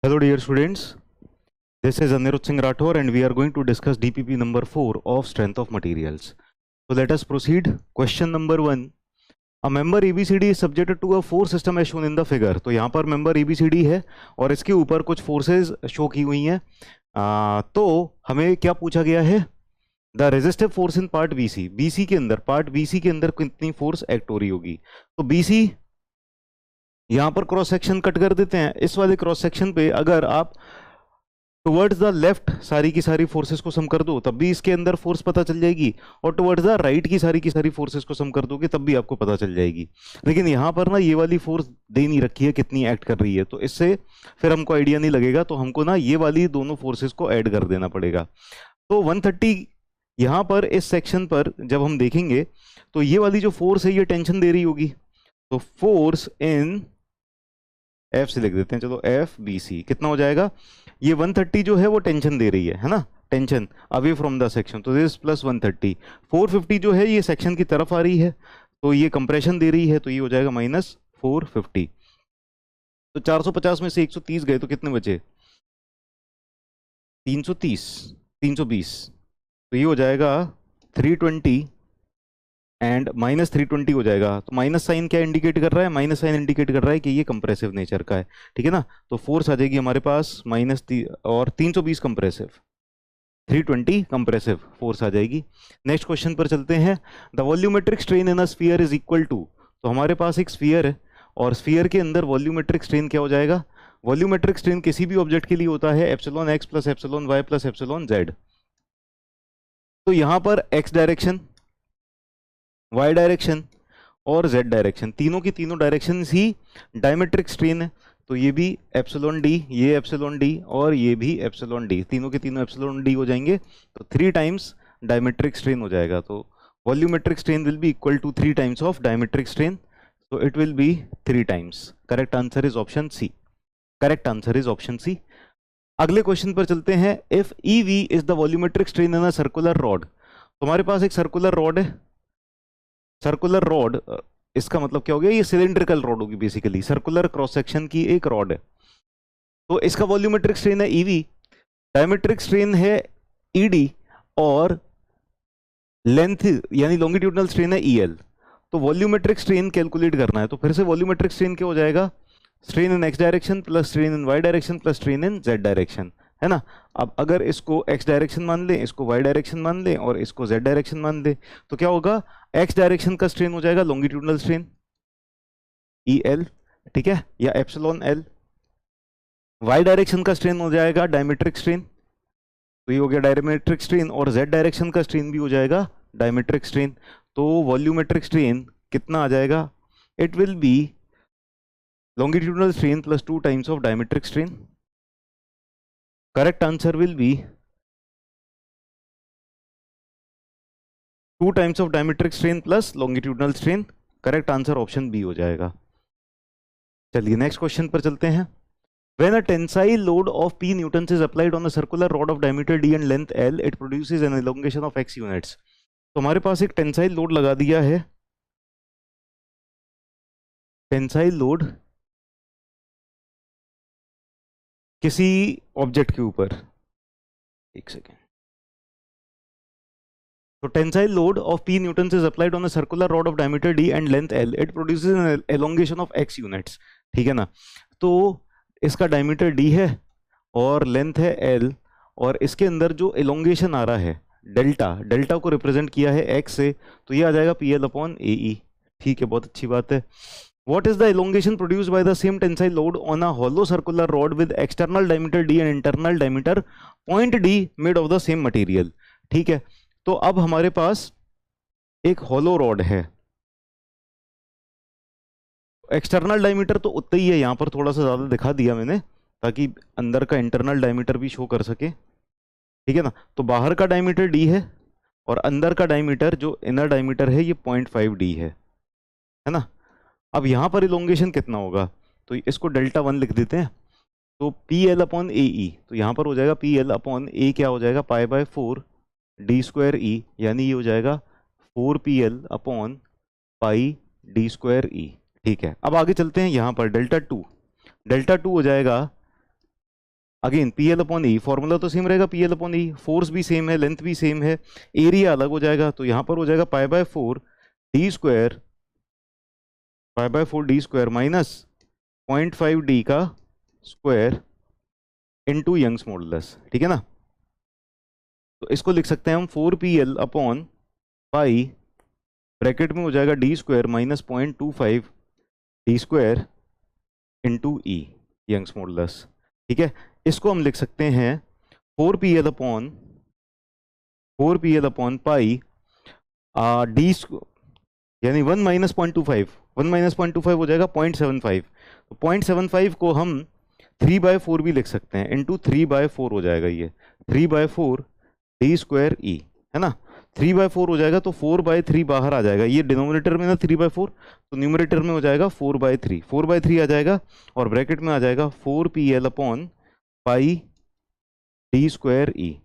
Hello dear students, this is Anirudh Singh Rathore and we are going to discuss DPP number 4 of strength of materials. So let us proceed. Question number 1. A member ABCD is subjected to a force system as shown in the figure. तो यहाँ पर member ABCD है और इसके ऊपर कुछ forces show की हुई हैं. तो हमें क्या पूछा गया है? The resistive force in part BC. BC के अंदर, पार्ट BC के अंदर कितनी फोर्स एक्ट हो रही होगी? तो BC यहां पर क्रॉस सेक्शन कट कर देते हैं. इस वाले क्रॉस सेक्शन पे अगर आप टुवर्ड्स द लेफ्ट सारी की सारी फोर्सेस को सम कर दो तब भी इसके अंदर फोर्स पता चल जाएगी, और टुवर्ड्स द राइट की सारी फोर्सेस को सम कर दोगे तब भी आपको पता चल जाएगी. लेकिन यहाँ पर ना ये वाली फोर्स दे नहीं रखी है कितनी एक्ट कर रही है, तो इससे फिर हमको आइडिया नहीं लगेगा. तो हमको ना ये वाली दोनों फोर्सेस को ऐड कर देना पड़ेगा. तो 130 यहाँ पर इस सेक्शन पर जब हम देखेंगे तो ये वाली जो फोर्स है ये टेंशन दे रही होगी. तो फोर्स इन F से लिख देते हैं, चलो FBC कितना हो जाएगा? ये 130 जो है वो टेंशन दे रही है ना, tension away from the section, तो दिस प्लस 130. 450 जो है ये सेक्शन की तरफ आ रही है, तो ये कंप्रेशन दे रही है, तो ये हो जाएगा माइनस 450. तो 450 में से 130 गए तो कितने बचे? 320. तो ये हो जाएगा 320 एंड माइनस 320 हो जाएगा. तो माइनस साइन क्या इंडिकेट कर रहा है? माइनस साइन इंडिकेट कर रहा है कि ये कंप्रेसिव नेचर का है, ठीक है ना. तो फोर्स आ जाएगी हमारे पास माइनस और 320 कंप्रेसिव, 320 कंप्रेसिव फोर्स आ जाएगी. नेक्स्ट क्वेश्चन पर चलते हैं. The volumetric strain in a sphere is equal to. तो हमारे पास एक स्फीयर है और स्फीयर के अंदर वॉल्यूमेट्रिक स्ट्रेन क्या हो जाएगा? वॉल्यूमेट्रिक स्ट्रेन किसी भी ऑब्जेक्ट के लिए होता है epsilon x plus epsilon y plus epsilon z. तो यहां पर एक्स डायरेक्शन, वाई डायरेक्शन और जेड डायरेक्शन, तीनों की तीनों डायरेक्शन ही डायमेट्रिक स्ट्रेन है. तो ये भी एप्सिलॉन डी, ये एप्सिलॉन डी और ये भी एप्सिलॉन डी, तीनों के तीनों एप्सिलॉन डी हो जाएंगे. तो 3 टाइम्स डायमेट्रिक स्ट्रेन हो जाएगा. तो volumetric strain will be equal to 3 times of diametric strain. तो it will be 3 times. Correct answer is option c. Correct answer is option c. अगले क्वेश्चन पर चलते हैं. If EV is the volumetric strain in a circular rod. तो हमारे पास एक circular rod है. सर्कुलर रॉड, इसका मतलब क्या हो गया? ये सिलेंड्रिकल रॉड होगी, बेसिकली सर्कुलर क्रॉस सेक्शन की एक रॉड है. तो इसका वॉल्यूमेट्रिक स्ट्रेन है EV, डायमेट्रिक स्ट्रेन है ED और लेंथ यानी लॉन्गिट्यूडनल स्ट्रेन है EL. तो वॉल्यूमेट्रिक स्ट्रेन कैलकुलेट करना है. तो फिर से वॉल्यूमेट्रिक स्ट्रेन क्या हो जाएगा? Strain in x direction plus strain in y direction plus strain in z direction, है ना. अब अगर इसको एक्स डायरेक्शन मान लें, इसको वाई डायरेक्शन मान लें और इसको जेड डायरेक्शन मान लें, तो क्या होगा? एक्स डायरेक्शन का स्ट्रेन हो जाएगा लॉन्गिट्यूडनल स्ट्रेन EL, ठीक है, या एप्सिलॉन L. वाई डायरेक्शन का स्ट्रेन हो जाएगा डायमेट्रिक स्ट्रेन, तो ये हो गया डायमेट्रिक स्ट्रेन, और जेड डायरेक्शन का स्ट्रेन भी हो जाएगा डायमेट्रिक स्ट्रेन. तो वॉल्यूमेट्रिक स्ट्रेन कितना आ जाएगा? It will B longitudinal strain plus 2 times of diametric strain. Correct answer will be 2 times of diametric strain plus longitudinal strain. Correct answer option B हो जाएगा. चलिए नेक्स्ट क्वेश्चन पर चलते हैं. When a tensile load of P newtons is applied on a circular rod of diameter D and length L, it produces an elongation of X units. तो हमारे पास एक टेंसाइल लोड लगा दिया है. टेंसाइल लोड किसी ऑब्जेक्ट के ऊपर, एक सेकेंड. तो tensile load of P Newton's is applied on a circular rod of diameter D and length L. It produces N elongation of X units, ठीक है ना. तो इसका डायमीटर D है और लेंथ है L, और इसके अंदर जो एलोंगेशन आ रहा है डेल्टा, डेल्टा को रिप्रेजेंट किया है X से, तो ये आ जाएगा PL अपॉन AE. ठीक है, बहुत अच्छी बात है. What is the elongation produced by the same tensile load on a hollow circular rod with external diameter D and internal diameter point D made of the same material? ठीक है, तो अब हमारे पास एक hollow rod है. External diameter तो उतना ही है, यहां पर थोड़ा सा ज्यादा दिखा दिया मैंने ताकि अंदर का इंटरनल डायमीटर भी शो कर सके, ठीक है ना. तो बाहर का डायमीटर D है और अंदर का डायमीटर जो इनर डायमीटर है ये 0.5 D है ना. अब यहाँ पर इलोंगेशन कितना होगा? तो इसको डेल्टा 1 लिख देते हैं. तो PL अपॉन AE, तो यहाँ पर हो जाएगा PL अपॉन A क्या हो जाएगा? पाई बाय 4 D स्क्वायर E, यानी ये हो जाएगा 4PL अपॉन पाई D स्क्वायर E. ठीक है, अब आगे चलते हैं. यहाँ पर डेल्टा 2 हो जाएगा अगेन पी एल अपॉन ई, फॉर्मूला तो सेम रहेगा, पी एल अपॉन ई, फोर्स भी सेम है, लेंथ भी सेम है, एरिया अलग हो जाएगा, तो यहाँ पर हो जाएगा पाई by 4 d square, pi by 4 d square minus 0.5 D का स्क्वायर इनटू यंग्स मॉडुलस, ठीक है ना। तो इसको लिख सकते हैं हम 4pl अपॉन पाई, ब्रैकेट में हो जाएगा d square minus 0.25 d square into e Young's modulus, ठीक है। इसको हम लिख सकते हैं 4pl अपॉन पाई डी, यानी 1 माइनस 0.25, 1 माइनस 0.25 हो जाएगा 0.75, तो 0.75 को हम 3/4 भी लिख सकते हैं, इंटू 3/4 हो जाएगा, ये 3/4 डी स्क्वायर ई, है ना। 3/4 हो जाएगा तो 4/3 बाहर आ जाएगा, ये डिनोमिनेटर में ना 3/4, तो न्यूमरेटर में हो जाएगा 4/3, 4/3 आ जाएगा, और ब्रैकेट में आ जाएगा 4pl upon pi D square e.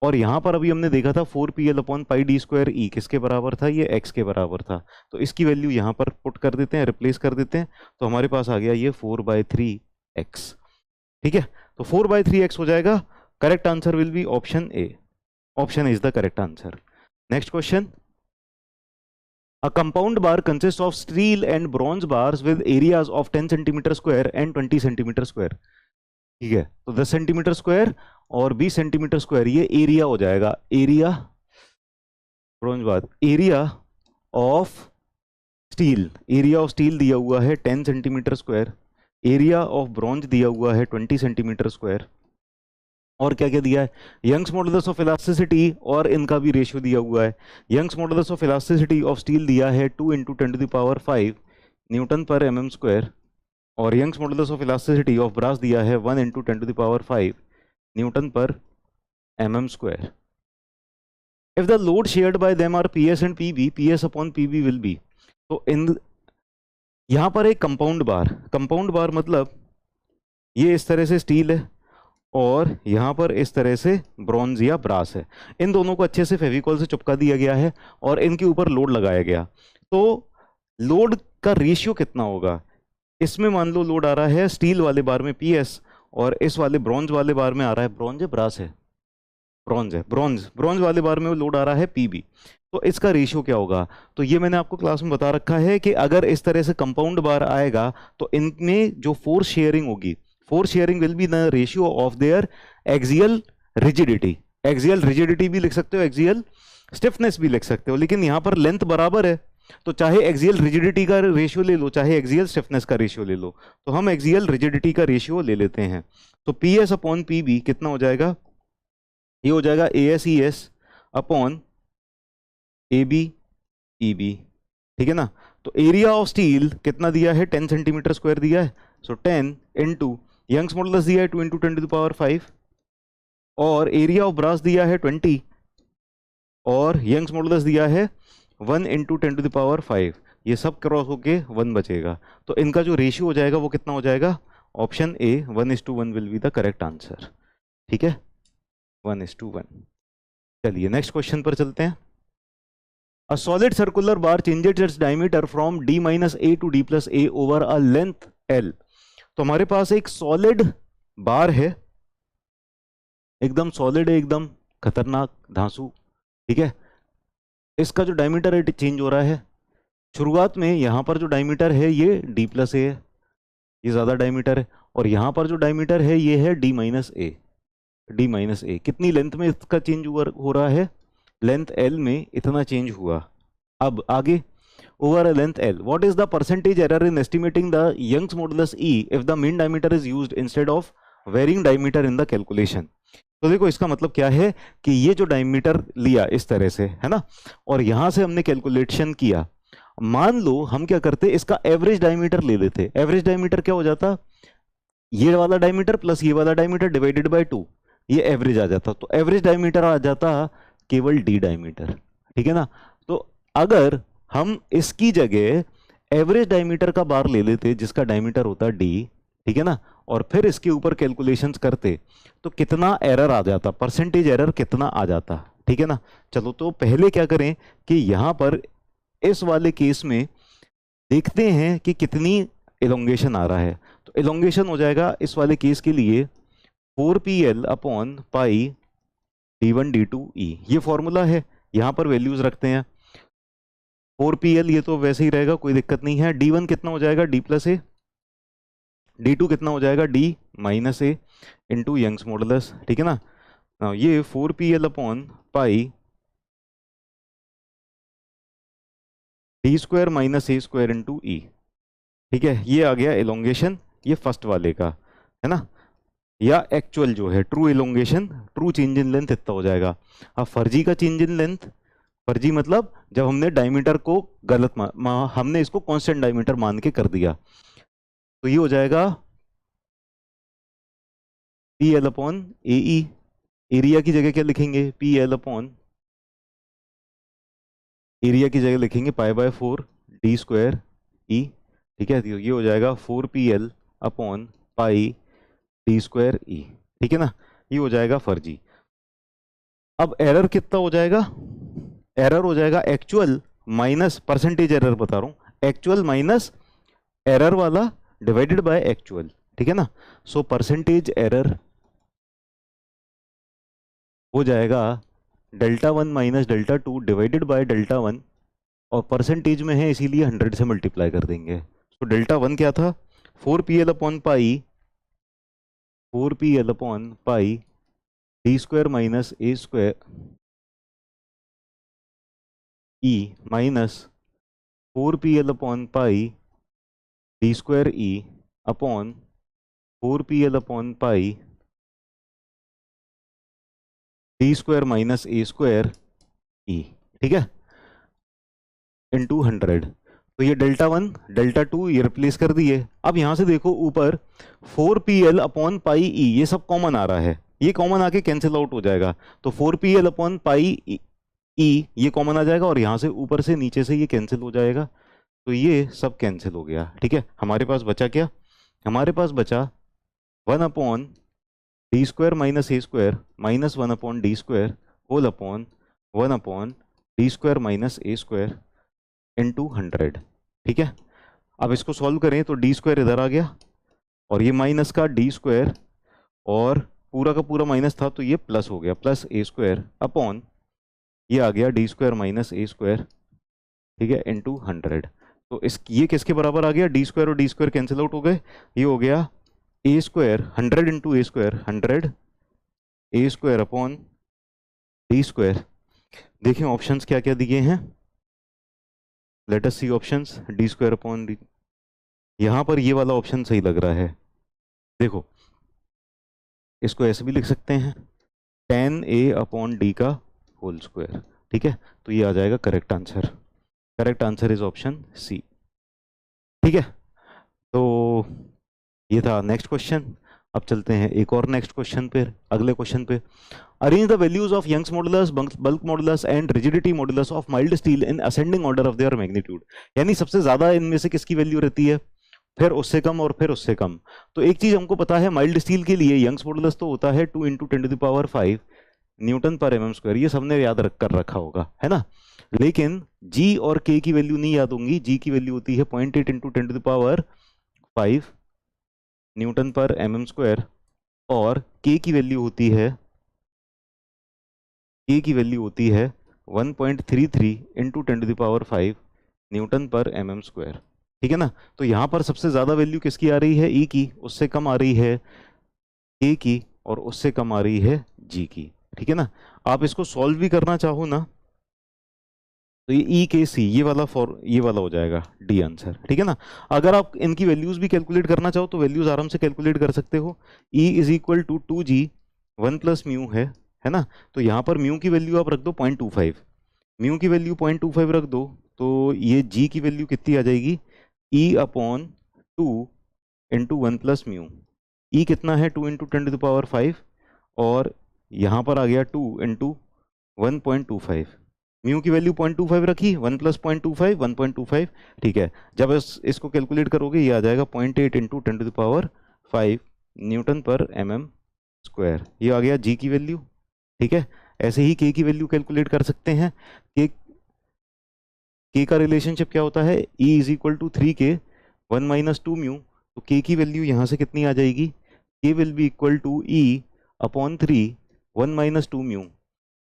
और यहाँ पर अभी हमने देखा था 4pl upon pi D square e किसके बराबर था, ये x के बराबर था, तो इसकी वैल्यू यहाँ पर पुट कर देते हैं, रिप्लेस कर देते हैं, तो हमारे पास आ गया ये 4/3x, ठीक है। तो 4/3x हो जाएगा, correct answer will be option A, option is the correct answer. Next question, a compound bar consists of steel and bronze bars with areas of 10 centimeter square and 20 centimeter square, ठीक है। तो 10 centimetre square और 20 centimetre square ये area हो जाएगा, area bronze bar, area of steel, area of steel दिया हुआ है 10 centimetre square, area of bronze दिया हुआ है 20 सेंटीमीटर स्क्वायर, और क्या क्या दिया है, यंग्स मॉडुलस ऑफ इलास्टिसिटी, और इनका भी रेशियो दिया हुआ है। Young's modulus of elasticity of steel दिया है 2 × 10⁵ न्यूटन पर mm स्क्वायर, और Young's modulus of elasticity of brass दिया है 1 × 10⁵ न्यूटन पर mm square. If the load shared by them are PS and PB, PS upon PB will be, तो इन यहाँ पर एक कंपाउंड बार मतलब ये इस तरह से स्टील है और यहाँ पर इस तरह से ब्रॉन्ज या ब्रास है, इन दोनों को अच्छे से फेविकॉल से चिपका दिया गया है और इनके ऊपर लोड लगाया गया। तो लोड का रेशियो कितना होगा, इसमें मान लो लोड आ रहा है स्टील वाले बार में PS, और इस वाले ब्रॉन्ज वाले बार में आ रहा है, ब्रॉन्ज है ब्रास है, ब्रॉन्ज वाले बार में लोड आ रहा है PB, तो इसका रेशियो क्या होगा। तो ये मैंने आपको क्लास में बता रखा है कि अगर इस तरह से कंपाउंड बार आएगा तो इनमें जो फोर्स शेयरिंग होगी, force sharing will be the ratio of their axial rigidity, axial rigidity भी लिख सकते हो, एक्सियल स्टिफनेस भी लिख सकते हो, लेकिन यहां पर लेंथ बराबर है तो चाहे एक्सियल रिजिडिटी का रेशियो ले लो चाहे एक्सियल स्टिफनेस का रेशियो ले लो, तो हम एक्सियल रिजिडिटी का रेशियो ले लेते हैं। तो PS अपॉन PB कितना हो जाएगा, ये हो जाएगा ASES अपॉन AB EB, ठीक है ना। तो एरिया ऑफ स्टील कितना दिया है, 10 सेंटीमीटर स्क्वायर दिया है, सो 10 इंटू यंग्स मॉडुलस दिया है 2 × 10⁵, और एरिया ऑफ ब्रास दिया है 20, और यंग्स मॉडुलस दिया है 1 × 10⁵, ये सब क्रॉस होके 1 बचेगा, तो इनका जो रेशियो हो जाएगा वो कितना हो जाएगा, option A 1:1 will be the correct answer, ठीक है, 1:1। चलिए नेक्स्ट क्वेश्चन पर चलते हैं। A solid circular bar changes its diameter from d minus a to d plus a over a length L। तो हमारे पास एक सॉलिड बार है, एकदम सॉलिड है, एकदम खतरनाक धांसू, ठीक है। इसका जो डायमीटर है चेंज हो रहा है, शुरुआत में यहां पर जो डायमीटर है ये d plus a है, ये ज्यादा डायमीटर है, और यहां पर जो डायमीटर है ये है d minus a। कितनी लेंथ में इसका चेंज हो रहा है, लेंथ L में इतना चेंज हुआ। अब आगे, over a length L, what is the percentage error in estimating the Young's modulus E if the mean diameter is used instead of varying diameter in the calculation. तो देखो इसका मतलब क्या है कि ये जो डायमीटर लिया इस तरह से है ना, और यहां से हमने कैलकुलेशन किया, मान लो हम क्या करते, इसका एवरेज डायमीटर ले लेते। एवरेज डायमीटर क्या हो जाता, ये वाला डायमीटर प्लस ये वाला डायमीटर डिवाइडेड बाय 2, ये एवरेज आ जाता, तो एवरेज डायमीटर आ जाता केवल d डायमीटर, ठीक है ना। तो अगर हम इसकी जगह एवरेज डायमीटर का बार ले लेते जिसका डायमीटर होता d, ठीक है ना, और फिर इसके ऊपर कैलकुलेशंस करते तो कितना एरर आ जाता, परसेंटेज एरर कितना आ जाता, ठीक है ना। चलो तो पहले क्या करें कि यहां पर इस वाले केस में देखते हैं कि कितनी एलोंगेशन आ रहा है। तो एलोंगेशन हो जाएगा इस वाले केस के लिए 4pl अपॉन पाई d1 d2 e, ये फॉर्मूला है, यहाँ पर वैल्यूज रखते हैं। 4pl ये तो वैसे ही रहेगा, कोई दिक्कत नहीं है। d1 कितना हो जाएगा, d प्लस ए, d2 कितना हो जाएगा, d minus a into Young's modulus, ठीक है ना। ये 4pl upon pi D square minus ए स्क्वायर इंटू ई, ठीक है। ये आ गया एलोंगेशन, ये फर्स्ट वाले का है ना, या एक्चुअल जो है true elongation, true change in length इतना हो जाएगा। अब फर्जी का चेंज इन लेंथ, फर्जी मतलब जब हमने डायमीटर को गलत हमने इसको कांस्टेंट डायमीटर मान के कर दिया, तो ये हो जाएगा P L upon A E. Area की जगह क्या लिखेंगे, पी एल अपॉन, एरिया की जगह लिखेंगे पाई बाय 4 डी स्क्वायर ई, ठीक है। तो ये हो जाएगा 4pl upon pi D square ई, ठीक है ना। ये हो जाएगा फर्जी। अब एरर कितना हो जाएगा, एरर हो जाएगा एक्चुअल माइनस परसेंटेज एरर बता रहा हूं, एक्चुअल माइनस एरर वाला डिवाइडेड बाय एक्चुअल, ठीक है ना। सो परसेंटेज एरर हो जाएगा Δ1 माइनस Δ2 डिवाइडेड बाय Δ1, और परसेंटेज में है इसीलिए 100 से मल्टीप्लाई कर देंगे। तो Δ1 क्या था, 4pl upon pi, 4pl upon pi D square minus ए square E minus 4pl upon pi D square E upon 4pl upon pi D square minus ए स्क्वायर ई, ठीक है, इंटू 100। तो ये Δ1 Δ2 ये रिप्लेस कर दिए। अब यहां से देखो ऊपर 4pl अपॉन पाई ई, ये सब कॉमन आ रहा है, ये कॉमन आके कैंसिल आउट हो जाएगा। तो 4pl अपॉन पाई ई ये कॉमन आ जाएगा, और यहां से ऊपर से नीचे से ये कैंसिल हो जाएगा। तो ये सब कैंसिल हो गया, ठीक है। हमारे पास बचा क्या, हमारे पास बचा 1 अपॉन डी स्क्वायर माइनस ए square minus 1 upon D square whole upon 1 upon D square minus ए स्क्वायर इंटू 100, ठीक है। अब इसको सॉल्व करें तो डी स्क्वायर इधर आ गया, और ये माइनस का डी स्क्वायर, और पूरा का पूरा माइनस था तो ये प्लस हो गया, प्लस ए स्क्वायर अपॉन ये आ गया डी स्क्वायर माइनस ए स्क्वायर, ठीक है, इंटू 100। तो इस ये किसके बराबर आ गया, डी स्क्वायर और डी स्क्वायर कैंसिल आउट हो गए, ये हो गया A square 100 into A square, 100 A square upon D square. देखें ऑप्शंस क्या क्या दिए हैं, let us see options, D square upon D, यहाँ पर ये वाला ऑप्शन सही लग रहा है। देखो इसको ऐसे भी लिख सकते हैं, tan a अपॉन डी का होल स्क्वायर, ठीक है। तो ये आ जाएगा correct answer, correct answer is option C, ठीक है। तो ये था नेक्स्ट क्वेश्चन। अब चलते हैं एक और नेक्स्ट क्वेश्चन पे, अगले क्वेश्चन पे। Arrange the values of Young's modulus, bulk modulus and rigidity modulus of mild steel in ascending order of their magnitude, यानी सबसे ज्यादा इनमें से किसकी वैल्यू रहती है, फिर उससे कम, और फिर उससे कम। तो एक चीज हमको पता है, माइल्ड स्टील के लिए यंग्स मॉडुलस तो होता है 2 × 10⁵ न्यूटन पर mm स्क्वायर, ये सबने याद कर रखा होगा, है ना। लेकिन g और k की वैल्यू नहीं याद होंगी। g की वैल्यू होती है 0.8 × 10⁵ न्यूटन पर mm स्क्वायर, और k की वैल्यू होती है 1.33 × 10⁵ न्यूटन पर mm स्क्वायर, ठीक है ना। तो यहाँ पर सबसे ज्यादा वैल्यू किसकी आ रही है, e की, उससे कम आ रही है k की, और उससे कम आ रही है g की, ठीक है ना। आप इसको सॉल्व भी करना चाहो ना, तो ये ई के सी ये वाला हो जाएगा डी आंसर, ठीक है ना। अगर आप इनकी वैल्यूज भी कैलकुलेट करना चाहो तो वैल्यूज आराम से कैलकुलेट कर सकते हो। E is equal to 2g 1 + mu है ना। तो यहाँ पर म्यू की वैल्यू आप रख दो 0.25, म्यू की वैल्यू 0.25 रख दो, तो ये g की वैल्यू कितनी आ जाएगी, e अपॉन 2 × 1 + म्यू। ई कितना है 2 × 10⁵, और यहाँ पर आ गया 2 × 1.25, म्यू की वैल्यू 0.25 रखी, 1 + 0.25 1.25, ठीक है। जब इसको कैलकुलेट करोगे ये आ जाएगा 0.8 × 10⁵ न्यूटन पर mm स्क्वायर, ये आ गया g की वैल्यू, ठीक है। ऐसे ही k की वैल्यू कैलकुलेट कर सकते हैं। k का रिलेशनशिप क्या होता है, e is equal to 3k 1 - 2 mu, तो k की वैल्यू यहाँ से कितनी आ जाएगी, k will be equal to e upon 3 1 minus 2 mu.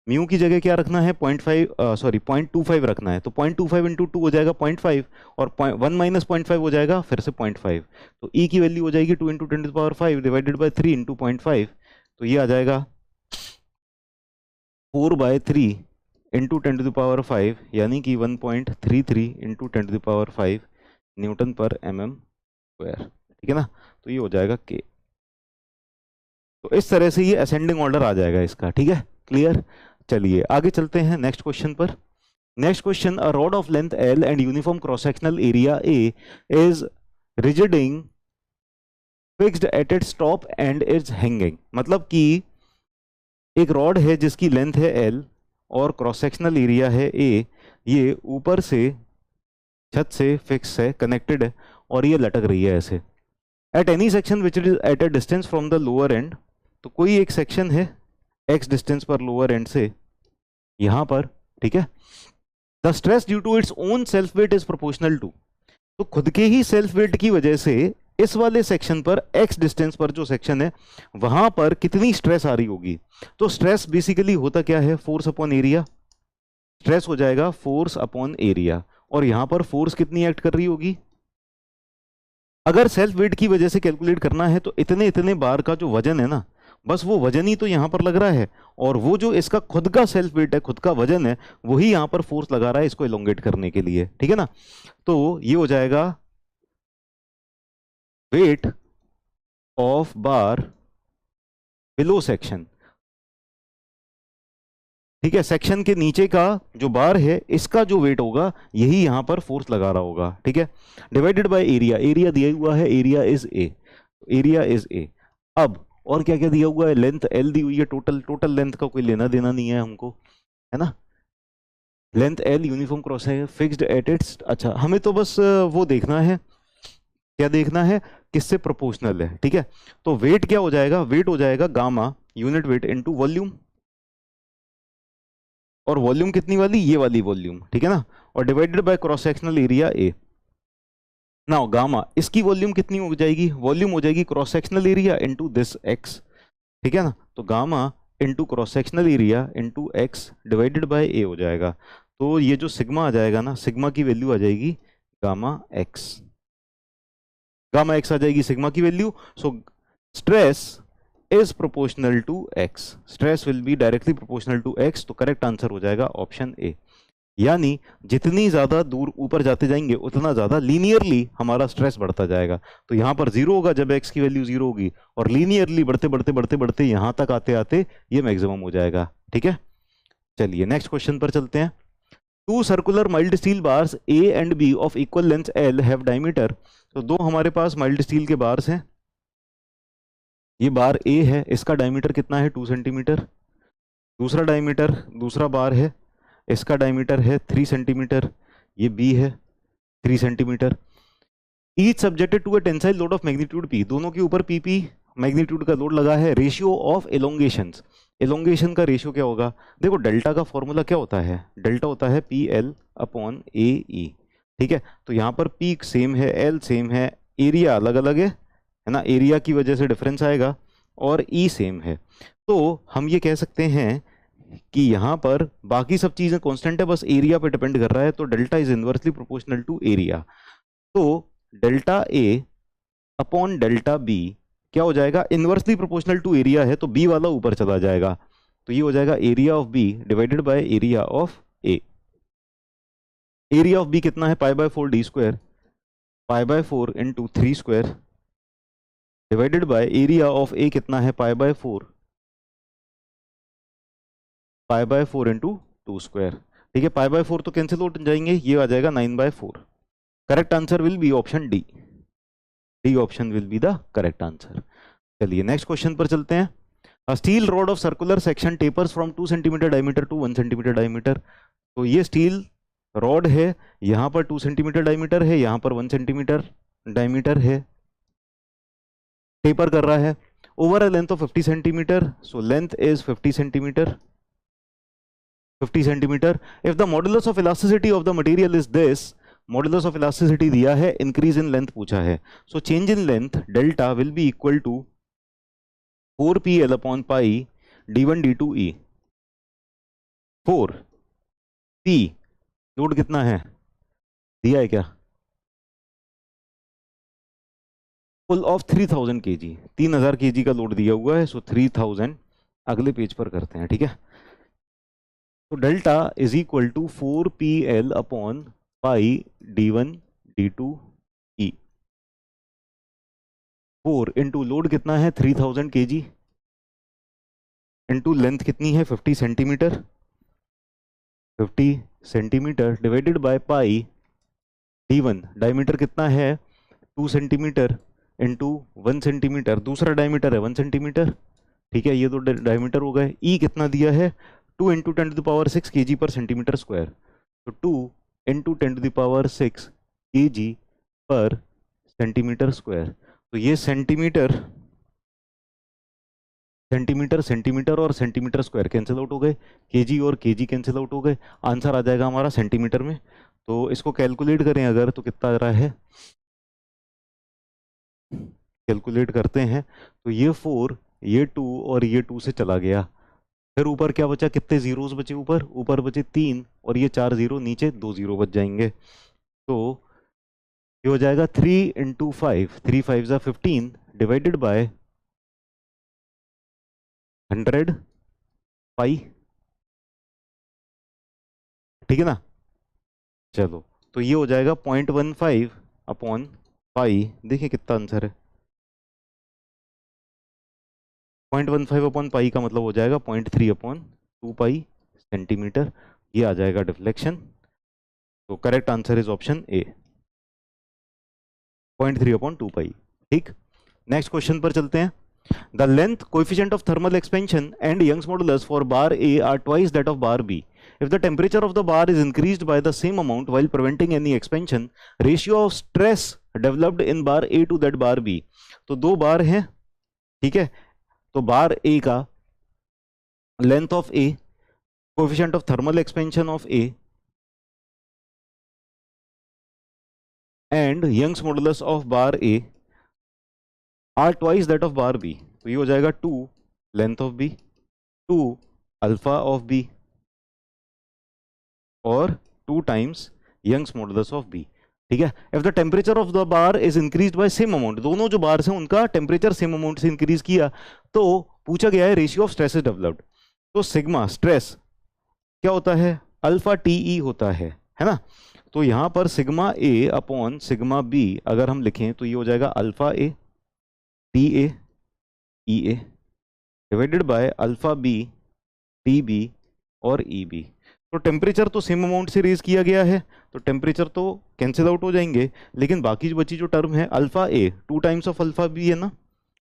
Mu की जगह क्या रखना है 0.25 रखना है, तो 0.25 इंटू 2 हो जाएगा 0.5 और 1 माइनस 0.5 हो जाएगा फिर से 0.5, तो ई की वैल्यू हो जाएगी 2 इंटू 10⁵ डिवाइडेड बाई 3 इंटू 0.5, तो ये आ जाएगा 4/3 इंटू 10⁵, यानी कि 1.33 इंटू 10⁵ न्यूटन पर mm²। ठीक है ना, तो ये हो जाएगा के। तो इस तरह से ये असेंडिंग ऑर्डर आ जाएगा इसका। ठीक है, क्लियर। चलिए आगे चलते हैं नेक्स्ट क्वेश्चन पर। Next question, a rod of length L and uniform cross sectional area A is rigidly fixed at its top end is hanging. मतलब कि एक रॉड है जिसकी लेंथ है L और क्रॉस सेक्शनल एरिया है A, ये ऊपर से छत से फिक्स है, कनेक्टेड है और ये लटक रही है ऐसे। At any section which is at a distance from the lower end, तो कोई एक सेक्शन है x डिस्टेंस पर लोअर एंड से यहां पर। ठीक है, the stress due to its own self weight is proportional to, तो खुद के ही सेल्फ वेट की वजह से इस वाले सेक्शन पर x डिस्टेंस पर जो सेक्शन है वहां पर कितनी स्ट्रेस आ रही होगी। तो स्ट्रेस बेसिकली होता क्या है, फोर्स अपॉन एरिया। स्ट्रेस हो जाएगा फोर्स अपॉन एरिया, और यहां पर फोर्स कितनी एक्ट कर रही होगी। अगर सेल्फ वेट की वजह से कैलकुलेट करना है तो इतने इतने बार का जो वजन है ना, बस वो वजन ही तो यहां पर लग रहा है, और वो जो इसका खुद का सेल्फ वेट है, खुद का वजन है, वही यहां पर फोर्स लगा रहा है इसको एलोंगेट करने के लिए। ठीक है ना, तो ये हो जाएगा weight of bar below section. ठीक है, सेक्शन के नीचे का जो बार है इसका जो वेट होगा यही यहां पर फोर्स लगा रहा होगा। ठीक है, डिवाइडेड बाय एरिया, एरिया दिया हुआ है, area is a, area is a. अब और क्या क्या दिया हुआ है, लेंथ L दी हुई है, टोटल लेंथ का कोई लेना देना नहीं है हमको, है ना। लेंथ L यूनिफॉर्म क्रॉस है, फिक्स्ड एट इट्स, अच्छा हमें तो बस वो देखना है, क्या देखना है, किससे प्रोपोर्शनल है। ठीक है, तो वेट क्या हो जाएगा, वेट हो जाएगा gamma unit weight into volume, और वॉल्यूम कितनी वाली, ये वाली वॉल्यूम। ठीक है ना, और divided by cross sectional area A. Now gamma, इसकी वॉल्यूम कितनी हो जाएगी, वॉल्यूम हो जाएगी cross sectional area into this X. ठीक है ना, तो gamma into cross sectional area into X divided by A हो जाएगा। तो ये जो सिग्मा आ जाएगा ना, सिग्मा की वैल्यू आ जाएगी गामा एक्स, गामा एक्स आ जाएगी सिग्मा की value. So stress is proportional to x, stress will be directly proportional to x, तो करेक्ट आंसर हो जाएगा ऑप्शन ए। यानी जितनी ज्यादा दूर ऊपर जाते जाएंगे उतना ज्यादा लीनियरली हमारा स्ट्रेस बढ़ता जाएगा। तो यहां पर जीरो होगा जब एक्स की वैल्यू जीरो होगी, और लीनियरली बढ़ते बढ़ते बढ़ते बढ़ते यहां तक आते आते ये मैक्सिमम हो जाएगा। ठीक है, चलिए नेक्स्ट क्वेश्चन पर चलते हैं। Two circular mild steel bars A and B of equal length L have diameter, तो दो हमारे पास माइल्ड स्टील के बार्स हैं, ये बार ए है, इसका डायमीटर कितना है 2 सेंटीमीटर, दूसरा डायमीटर, दूसरा बार है, इसका डायमीटर है 3 सेंटीमीटर, ये बी है 3 centimetre. Each subjected to a tensile load of magnitude P, दोनों के ऊपर पी मैग्नीट्यूड का लोड लगा है। रेशियो ऑफ एलोंगेशंस, एलोंगेशन का रेशियो क्या होगा, देखो डेल्टा का फॉर्मूला क्या होता है, डेल्टा होता है P L upon A E. ठीक है, तो यहाँ पर पी सेम है, एल सेम है, एरिया अलग अलग है ना, एरिया की वजह से डिफरेंस आएगा, और ई सेम है। तो हम ये कह सकते हैं कि यहाँ पर बाकी सब चीजें कांस्टेंट है, बस एरिया पे डिपेंड कर रहा है, तो delta is inversely proportional to area. तो delta A upon delta B क्या हो जाएगा, इनवर्सली प्रोपोर्शनल टू एरिया है, तो बी वाला ऊपर चला जाएगा, तो ये हो जाएगा area of B divided by area of A. Area of B कितना है, π/4 D square, π/4 into 3 square divided by area of A कितना है, π/4 इंटू 2 स्क्वायर। ठीक है, π/4 तो कैंसिल हो जाएंगे, ये आ जाएगा 9/4। Correct answer will be option D, D option will be the correct answer. चलिए नेक्स्ट क्वेश्चन पर चलते हैं। A steel rod of circular section tapers from 2 centimetre diameter to 1 centimetre diameter, तो ये स्टील रॉड है, यहां पर 2 सेंटीमीटर डायमीटर है, यहां पर 1 सेंटीमीटर डायमीटर है, टेपर कर रहा है over a length of 50 centimetre, so length is 50 centimetre, 50 centimetre. If the modulus of elasticity of the material is this, modulus of elasticity दिया है, इंक्रीज इन लेंथ पूछा है, so change in length delta will be equal to 4PL/पाई d1 d2 e। 4P load कितना है दिया है क्या? फुल ऑफ 3000 kg, 3000 kg का लोड दिया हुआ है। सो 3000 अगले पेज पर करते हैं, ठीक है। तो डेल्टा इज इक्वल टू 4PL/पाई d1 d2 e। 4 into load कितना है 3000 kg इंटू लेंथ कितनी है 50 centimetre, 50 centimetre divided by pi d1 diameter कितना है 2 सेंटीमीटर इंटू 1 सेंटीमीटर, दूसरा डायमीटर है 1 सेंटीमीटर, ठीक है। ये तो डायमीटर हो गए। ई कितना दिया है 2 इंटू 10⁻6 kg पर सेंटीमीटर स्क्वायर। तो 2 इंटू 10⁻6 kg पर सेंटीमीटर स्क्वायर। तो ये सेंटीमीटर सेंटीमीटर सेंटीमीटर और सेंटीमीटर स्क्वायर कैंसिल आउट हो गए, केजी और केजी कैंसिल आउट हो गए। आंसर आ जाएगा हमारा सेंटीमीटर में। तो इसको कैलकुलेट करें अगर, तो कितना आ रहा है, कैलकुलेट करते हैं तो ये 4, ये 2 और ये 2 से चला गया। फिर ऊपर क्या बचा, कितने जीरोस बचे ऊपर, ऊपर बचे 3 और ये 4 जीरो, नीचे 2 जीरो बच जाएंगे। तो ये हो जाएगा 3 इंटू 5, 3 5 जा 15 डिवाइडेड बाय 100 पाई, ठीक है ना। चलो तो ये हो जाएगा 0.15/पाई। देखिए कितना आंसर है, 0.15/पाई का मतलब हो जाएगा 0.3/2 पाई सेंटीमीटर। ये आ जाएगा डिफ्लेक्शन। तो correct answer is option A, 0.3/2 पाई। ठीक, नेक्स्ट क्वेश्चन पर चलते हैं। The length, coefficient of thermal expansion and Young's modulus for bar A are twice that of bar B. If the temperature of the bar is increased by the same amount while preventing any expansion, ratio of stress developed in bar A to that bar B. तो दो बार हैं, ठीक है। तो bar A का length of A, coefficient of thermal expansion of A and Young's modulus of bar A are twice that of bar B. तो ये हो जाएगा 2 length of B, 2 alpha of B और 2 times Young's modulus of B, ठीक है। If the temperature of the bar is increase by same amount, दोनों जो bar हैं उनका टेम्परेचर सेम अमाउंट से इंक्रीज किया, तो पूछा गया है ratio of stress is developed. तो सिग्मा स्ट्रेस क्या होता है, अल्फा टी होता है ना। तो यहां पर sigma A upon sigma B अगर हम लिखें तो ये हो जाएगा alpha A T A divided by alpha B T B और ई बी। तो टेम्परेचर तो सेम अमाउंट से रेज किया गया है, तो टेम्परेचर तो कैंसिल आउट हो जाएंगे, लेकिन बाकी जो बची जो टर्म है alpha A 2 times of alpha B है ना,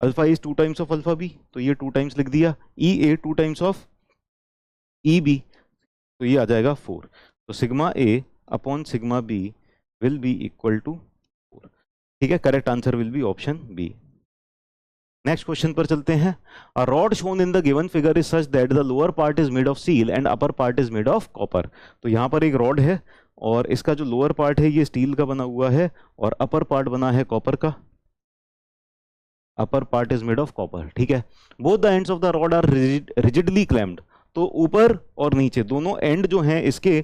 alpha A is 2 times of alpha B, तो ये 2 टाइम्स लिख दिया, E A 2 times of E B, तो ये आ जाएगा 4। तो sigma A upon sigma B will be equal to 4, ठीक है। Correct answer will be option B. Next question पर चलते हैं। A rod shown in the given figure is such that the lower part is made of steel and upper part is made of copper. तो यहाँ पर एक rod है और इसका जो लोअर पार्ट है ये स्टील का बना हुआ है और अपर पार्ट बना है कॉपर का, upper part is made of copper, ठीक है। Both the ends of the rod are rigidly clamped, तो ऊपर और नीचे दोनों एंड जो हैं इसके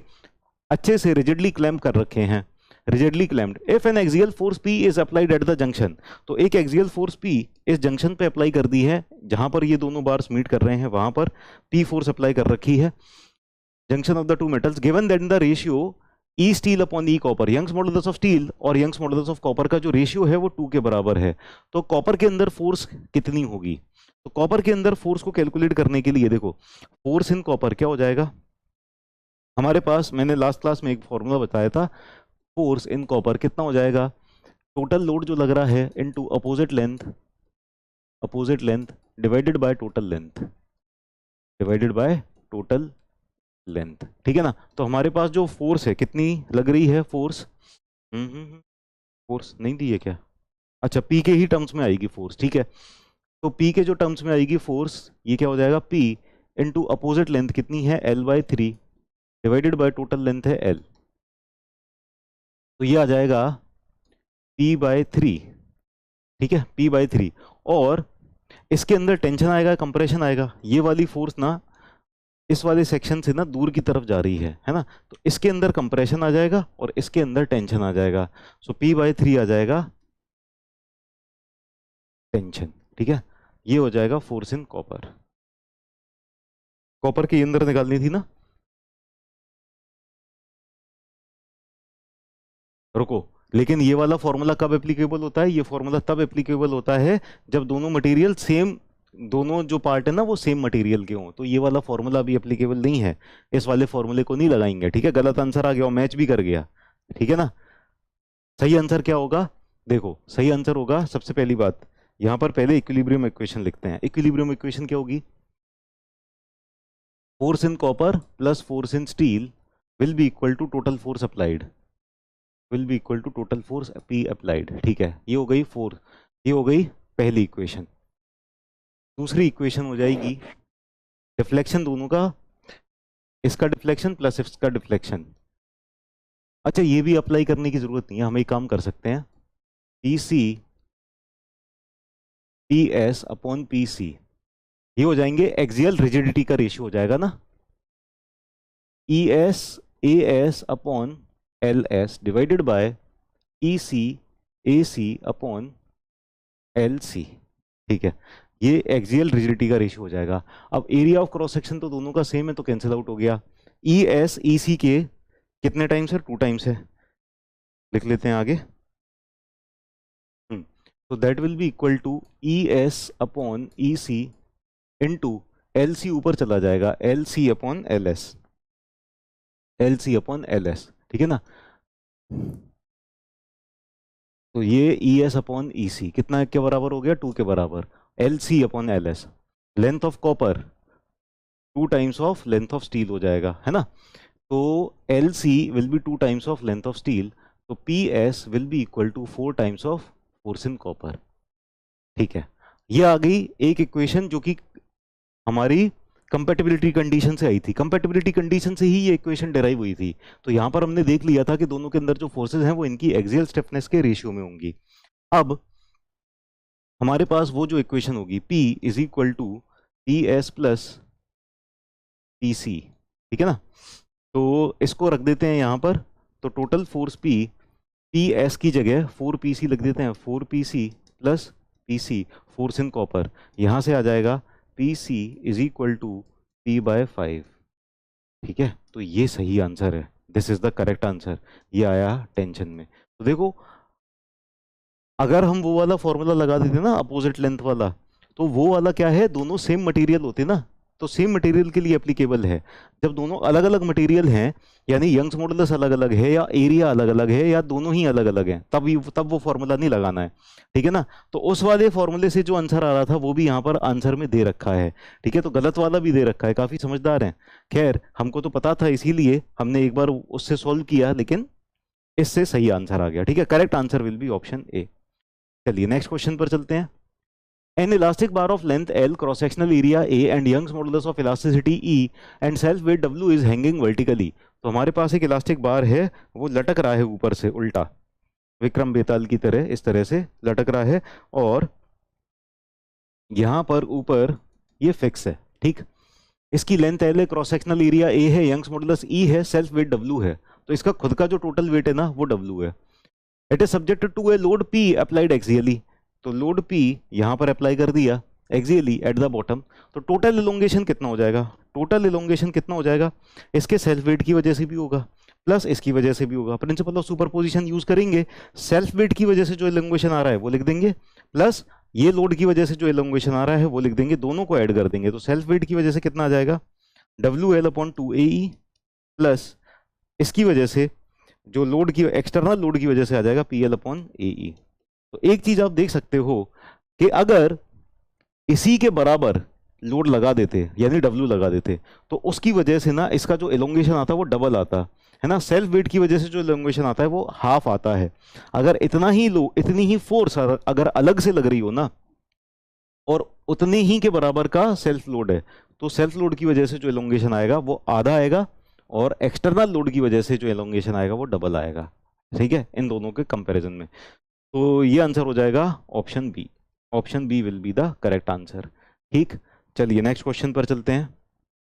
अच्छे से रिजिडली क्लैम्प कर रखे हैं, rigidly clamped. If N axial force P is applied at the junction, तो एक एक्सियल फोर्स P इस जंक्शन पे अप्लाई कर दी है, जहां पर ये दोनों बार्स मीट कर रहे हैं वहां पर P फोर्स अप्लाई कर रखी है, junction of the two metals, given that the ratio E steel upon E copper, Young's modulus of steel और यंग्स मॉडुलस ऑफ कॉपर का जो रेशियो है वो 2 के बराबर है। तो कॉपर के अंदर फोर्स कितनी होगी, तो कॉपर के अंदर फोर्स को कैलकुलेट करने के लिए देखो, फोर्स इन कॉपर क्या हो जाएगा हमारे पास, मैंने लास्ट क्लास में एक फॉर्मूला बताया था, फोर्स इन कॉपर कितना हो जाएगा, टोटल लोड जो लग रहा है into opposite length divided by total length, divided by total length, ठीक है ना। तो हमारे पास जो फोर्स है कितनी लग रही है फोर्स, फोर्स नहीं दी है क्या, अच्छा पी के ही टर्म्स में आएगी फोर्स, ठीक है। तो पी के जो टर्म्स में आएगी फोर्स, ये क्या हो जाएगा पी इंटू अपोजिट लेंथ कितनी है L/3 divided by total length है L, तो ये आ जाएगा P/3, ठीक है, P/3। और इसके अंदर टेंशन आएगा, कंप्रेशन आएगा। ये वाली फोर्स ना इस वाले सेक्शन से ना दूर की तरफ जा रही है ना, तो इसके अंदर कंप्रेशन आ जाएगा और इसके अंदर टेंशन आ जाएगा। सो P/3 आ जाएगा टेंशन। ठीक है, ये हो जाएगा फोर्स इन कॉपर। कॉपर के अंदर निकालनी थी ना, रुको। लेकिन ये वाला फॉर्मूला कब एप्लीकेबल होता है? ये फॉर्मूला तब एप्लीकेबल होता है जब दोनों मटेरियल सेम, दोनों जो पार्ट है ना वो सेम मटेरियल के हों। तो ये वाला फॉर्मूला अभी एप्लीकेबल नहीं है, इस वाले फॉर्मूले को नहीं लगाएंगे। ठीक है, गलत आंसर आ गया और मैच भी कर गया। ठीक है ना, सही आंसर क्या होगा? देखो सही आंसर होगा, सबसे पहली बात यहां पर पहले इक्विलिब्रियम इक्वेशन लिखते हैं। इक्विलिब्रियम इक्वेशन क्या होगी? Force in copper plus force in steel will be equal to total force applied, will be equal to total force P applied. ठीक है, ये हो गई फोर्स, ये हो गई पहली इक्वेशन। दूसरी इक्वेशन हो जाएगी डिफ्लेक्शन दोनों का, इसका डिफ्लेक्शन प्लस इसका डिफ्लेक्शन। अच्छा, ये भी अप्लाई करने की जरूरत नहीं है, हम एक काम कर सकते हैं, PC PS अपॉन PC, ये हो जाएंगे एक्सियल रिजिडिटी का रेशियो हो जाएगा ना, ES AS upon LS divided by EC AC upon LC। ठीक है, ये एक्सियल रिजिडिटी का रेशियो हो जाएगा। अब एरिया ऑफ क्रॉस सेक्शन तो दोनों का सेम है तो कैंसिल आउट हो गया। ES EC के कितने टाइम्स है? 2 टाइम्स है, लिख लेते हैं आगे। तो that will be equal to ES upon EC into LC, ऊपर चला जाएगा LC upon LS, LC upon LS। ठीक है ना, तो ये ES अपॉन EC कितना के बराबर हो गया? 2 के बराबर। LC upon LS, length of copper 2 times of length of steel हो जाएगा, है ना। तो LC will be 2 times of length of steel, तो PS will be equal to 4 times of force in copper. ठीक है, ये आ गई एक इक्वेशन जो कि हमारी कंपैटिबिलिटी कंडीशन से आई थी। कंपैटिबिलिटी कंडीशन से ही ये इक्वेशन डिराइव हुई थी। तो यहां पर हमने देख लिया था कि दोनों के अंदर जो फोर्सेज हैं वो इनकी एक्सियल स्टिफनेस के रेशियो में होंगी। अब हमारे पास वो जो इक्वेशन होगी P is equal to PS plus PC। ठीक है ना, तो इसको रख देते हैं यहां पर। तो टोटल फोर्स PS की जगह 4PC लिख देते हैं, 4PC plus PC force in copper. यहां से आ जाएगा PC is equal to P/5। ठीक है, तो ये सही आंसर है, this is the correct answer. ये आया टेंशन में। तो देखो, अगर हम वो वाला फॉर्मूला लगा देते ना अपोजिट लेंथ वाला, तो वो वाला क्या है, दोनों सेम मटेरियल होते ना, तो सेम मटेरियल के लिए एप्लीकेबल है। जब दोनों अलग अलग मटेरियल हैं, यानी यंग्स मॉडुलस अलग अलग है या एरिया अलग अलग है या दोनों ही अलग अलग हैं, तब वो फॉर्मूला नहीं लगाना है। ठीक है ना, तो उस वाले फॉर्मूले से जो आंसर आ रहा था वो भी यहाँ पर आंसर में दे रखा है। ठीक है, तो गलत वाला भी दे रखा है, काफी समझदार हैं। खैर, हमको तो पता था, इसीलिए हमने एक बार उससे सॉल्व किया, लेकिन इससे सही आंसर आ गया। ठीक है, correct answer will be option A. चलिए नेक्स्ट क्वेश्चन पर चलते हैं। An elastic bar of length L, cross-sectional area A and Young's modulus of elasticity E and self-weight W is hanging vertically। तो हमारे पास एक इलास्टिक बार है, वो लटक रहा है ऊपर से उल्टा, विक्रम बेताल की तरह इस तरह से लटक रहा है, और यहाँ पर ऊपर ये फिक्स है। ठीक, इसकी लेंथ L है, क्रॉस सेक्शनल एरिया A है, यंग्स मॉडुलस E है, सेल्फ वेट W है। तो इसका खुद का जो टोटल वेट है ना वो W है। It is subjected to a load P applied axially. तो लोड P यहां पर अप्लाई कर दिया एक्सियली एट द बॉटम। तो टोटल इलोंगेशन कितना हो जाएगा? टोटल इलोंगेशन कितना हो जाएगा? इसके सेल्फ वेट की वजह से भी होगा प्लस इसकी वजह से भी होगा। प्रिंसिपल ऑफ सुपरपोजिशन यूज करेंगे, सेल्फ वेट की वजह से जो इलोंगेशन आ रहा है वो लिख देंगे, प्लस ये लोड की वजह से जो इलोंगेशन आ रहा है वो लिख देंगे, दोनों को ऐड कर देंगे। तो सेल्फ वेट की वजह से कितना आ जाएगा? WL/2AE प्लस इसकी वजह से जो लोड की एक्सटर्नल लोड की वजह से आ जाएगा PL/AE। तो एक चीज आप देख सकते हो कि अगर इसी के बराबर लोड लगा देते यानी W लगा देते, तो उसकी वजह से ना इसका जो एलोंगेशन आता है वो डबल आता है ना। सेल्फ वेट की वजह से जो एलोंगेशन आता है वो हाफ आता है। अगर इतना ही लो, इतनी ही फोर्स अगर अलग से लग रही हो ना, और उतने ही के बराबर का सेल्फ लोड है, तो सेल्फ लोड की वजह से जो एलोंगेशन आएगा वो आधा आएगा, और एक्सटर्नल लोड की वजह से जो एलोंगेशन आएगा वो डबल आएगा। ठीक है, इन दोनों के कंपैरिजन में। तो ये आंसर हो जाएगा option B. Option B will be the correct answer. ठीक, चलिए नेक्स्ट क्वेश्चन पर चलते हैं।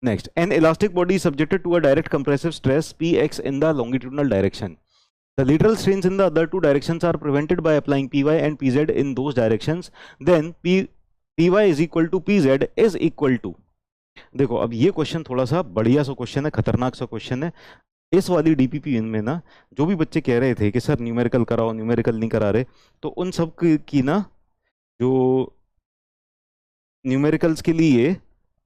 Next, an elastic body is subjected to a direct compressive stress Px in the longitudinal direction. The lateral strains in the other two directions are prevented by applying Py and Pz in those directions. Then Py is equal to Pz is equal to, देखो अब ये question थोड़ा सा बढ़िया सा question है, खतरनाक सा क्वेश्चन है। इस वाली डीपीपी में ना जो भी बच्चे कह रहे थे कि सर न्यूमेरिकल कराओ, न्यूमेरिकल नहीं करा रहे, तो उन सब की ना जो न्यूमेरिकल्स के लिए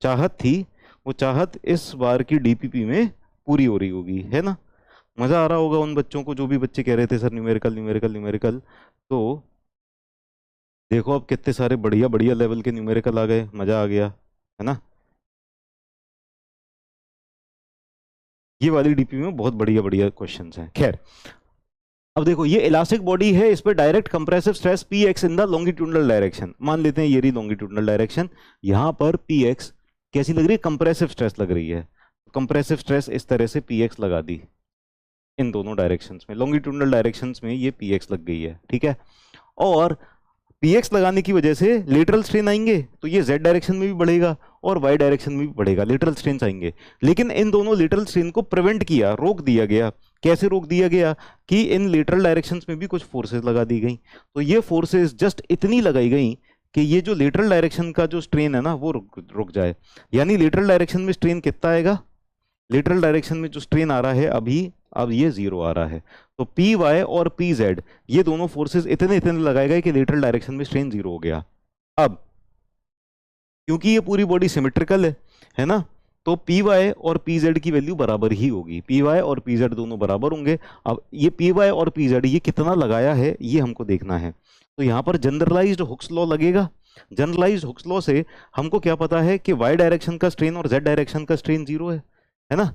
चाहत थी, वो चाहत इस बार की डीपीपी में पूरी हो रही होगी, है ना। मजा आ रहा होगा उन बच्चों को जो भी बच्चे कह रहे थे सर न्यूमेरिकल न्यूमेरिकल न्यूमेरिकल। तो देखो अब कितने सारे बढ़िया बढ़िया लेवल के न्यूमेरिकल आ गए, मजा आ गया, है ना। ये वाली डीपी में बहुत बढ़िया बढ़िया क्वेश्चंस हैं। खैर, अब देखो ये इलास्टिक बॉडी है, इस पर direct compressive stress P x in the longitudinal direction, मान लेते हैं ये रही लॉन्गिट्यूडनल डायरेक्शन, यहां पर पी एक्स कैसी लग रही है, कंप्रेसिव स्ट्रेस लग रही है। कंप्रेसिव स्ट्रेस इस तरह से पी एक्स लगा दी इन दोनों डायरेक्शंस में, लॉन्गिट्यूडनल डायरेक्शंस में ये पी एक्स लग गई है, ठीक है। और पीएक्स लगाने की वजह से लेटरल स्ट्रेन आएंगे, तो ये जेड डायरेक्शन में भी बढ़ेगा और वाई डायरेक्शन में भी बढ़ेगा, लेटरल स्ट्रेन आएंगे। लेकिन इन दोनों लेटरल स्ट्रेन को प्रिवेंट किया, रोक दिया गया। कैसे रोक दिया गया कि इन लेटरल डायरेक्शंस में भी कुछ फोर्सेस लगा दी गई। तो ये फोर्सेस जस्ट इतनी लगाई गई कि ये जो लेटरल डायरेक्शन का जो स्ट्रेन है ना वो रुक जाए। यानी लेटरल डायरेक्शन में स्ट्रेन कितना आएगा, लेटरल डायरेक्शन में जो स्ट्रेन आ रहा है अभी, अब ये जीरो आ रहा है। तो पी वाई और पी जेड ये दोनों फोर्सेस इतने इतने लगाए गए कि लेटरल डायरेक्शन में स्ट्रेन जीरो हो गया। अब क्योंकि ये पूरी बॉडी सिमेट्रिकल है ना, तो पी वाई और पी जेड की वैल्यू बराबर ही होगी, पी वाई और पी जेड दोनों बराबर होंगे। अब ये पी वाई और पी जेड ये कितना लगाया है ये हमको देखना है। तो यहां पर जनरलाइज्ड हुक्स लॉ लगेगा। जनरलाइज्ड हुक्स लॉ से हमको क्या पता है कि वाई डायरेक्शन का स्ट्रेन और जेड डायरेक्शन का स्ट्रेन जीरो है ना।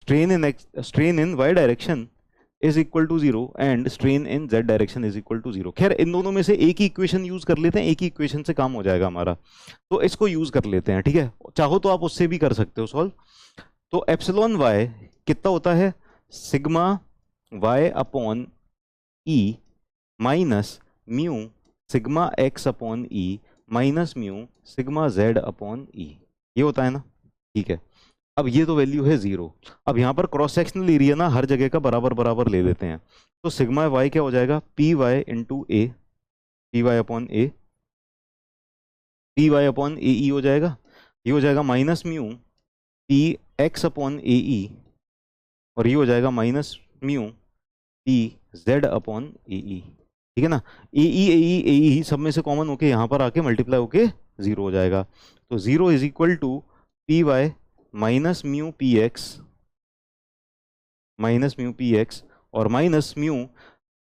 strain in y direction is equal to 0 and strain in z direction is equal to 0। खैर इन दोनों में से एक ही इक्वेशन यूज कर लेते हैं, एक ही इक्वेशन से काम हो जाएगा हमारा, तो इसको यूज कर लेते हैं, ठीक है। चाहो तो आप उससे भी कर सकते हो सॉल्व। तो एप्सिलॉन y कितना होता है, sigma y upon E minus mu sigma x upon E minus mu sigma z upon E, ये होता है ना, ठीक है। अब ये तो वैल्यू है जीरो। अब यहाँ पर क्रॉस सेक्शनल एरिया ना हर जगह का बराबर बराबर ले लेते हैं, तो सिग्मा वाई क्या हो जाएगा, P Y into A, P Y upon A, P Y upon A E हो जाएगा। ये हो जाएगा minus mu P X upon A E, और ये हो जाएगा minus mu P Z upon A E, ठीक है ना। ए ई सब में से कॉमन होके यहाँ पर आके मल्टीप्लाई होके जीरो हो जाएगा। तो zero is equal to P y minus mu P x और माइनस म्यू,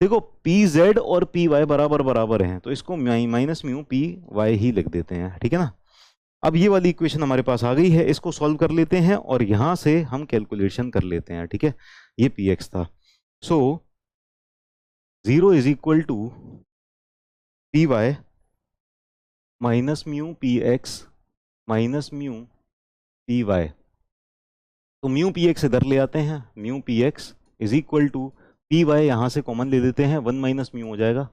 देखो पी जेड और पी वाई बराबर बराबर हैं, तो इसको माइनस म्यू पी वाई ही लिख देते हैं, ठीक है ना। अब ये वाली इक्वेशन हमारे पास आ गई है, इसको सॉल्व कर लेते हैं और यहां से हम कैलकुलेशन कर लेते हैं, ठीक है। ये पी एक्स था, so zero is equal to P y minus mu P x minus mu P y. तो म्यू पी एक्स इधर ले आते हैं, mu P x is equal to P y, यहां से कॉमन ले लेते हैं, वन माइनस म्यू हो जाएगा।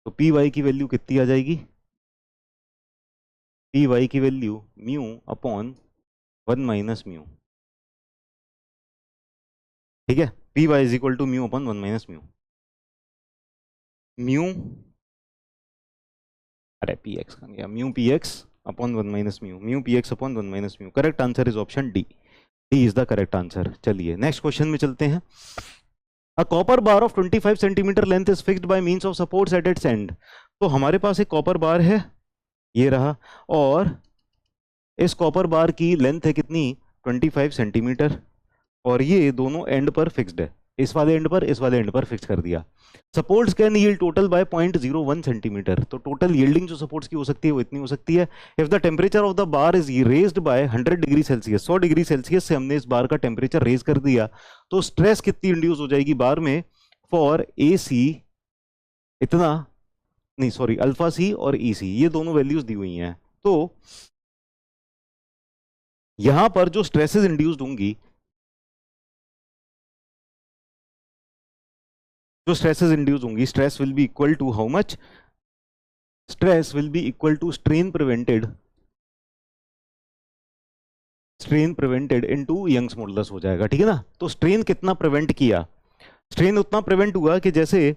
तो पी वाई की वैल्यू कितनी आ जाएगी, पी वाई की value mu upon one minus mu, ठीक है। P Y is equal to mu upon one minus mu, mu अरे पी एक्स का गया, mu P X upon one minus mu, mu P X upon one minus mu. Correct answer is option D, D is the correct answer. चलिए next question में चलते हैं। A copper bar of 25 centimetre length is fixed by means of supports at its end। तो हमारे पास एक copper बार है, ये रहा, और इस कॉपर बार की लेंथ है कितनी, 25 सेंटीमीटर, और ये दोनों एंड पर फिक्स्ड है, इस वाले एंड पर इस वाले एंड पर फिक्स कर दिया। Supports can yield total by 0.01 centimetre. तो टोटल यील्डिंग जो सपोर्ट्स की हो सकती है वो इतनी हो सकती है। If the temperature of the bar is raised by 100 degree Celsius, 100 degree Celsius से हमने इस बार का टेम्परेचर रेज कर दिया, तो स्ट्रेस कितनी इंड्यूस हो जाएगी बार में, फॉर ए सी इतना, नहीं सॉरी, अल्फा सी और ई सी, ये दोनों वैल्यूज दी हुई हैं। तो यहां पर जो स्ट्रेसेस इंड्यूस्ड होंगी, जो स्ट्रेसेस इंड्यूस होंगी, stress will be equal to how much, stress will be equal to strain prevented into Young's modulus हो जाएगा, ठीक है ना। तो स्ट्रेन कितना प्रिवेंट किया, स्ट्रेन उतना प्रिवेंट हुआ कि जैसे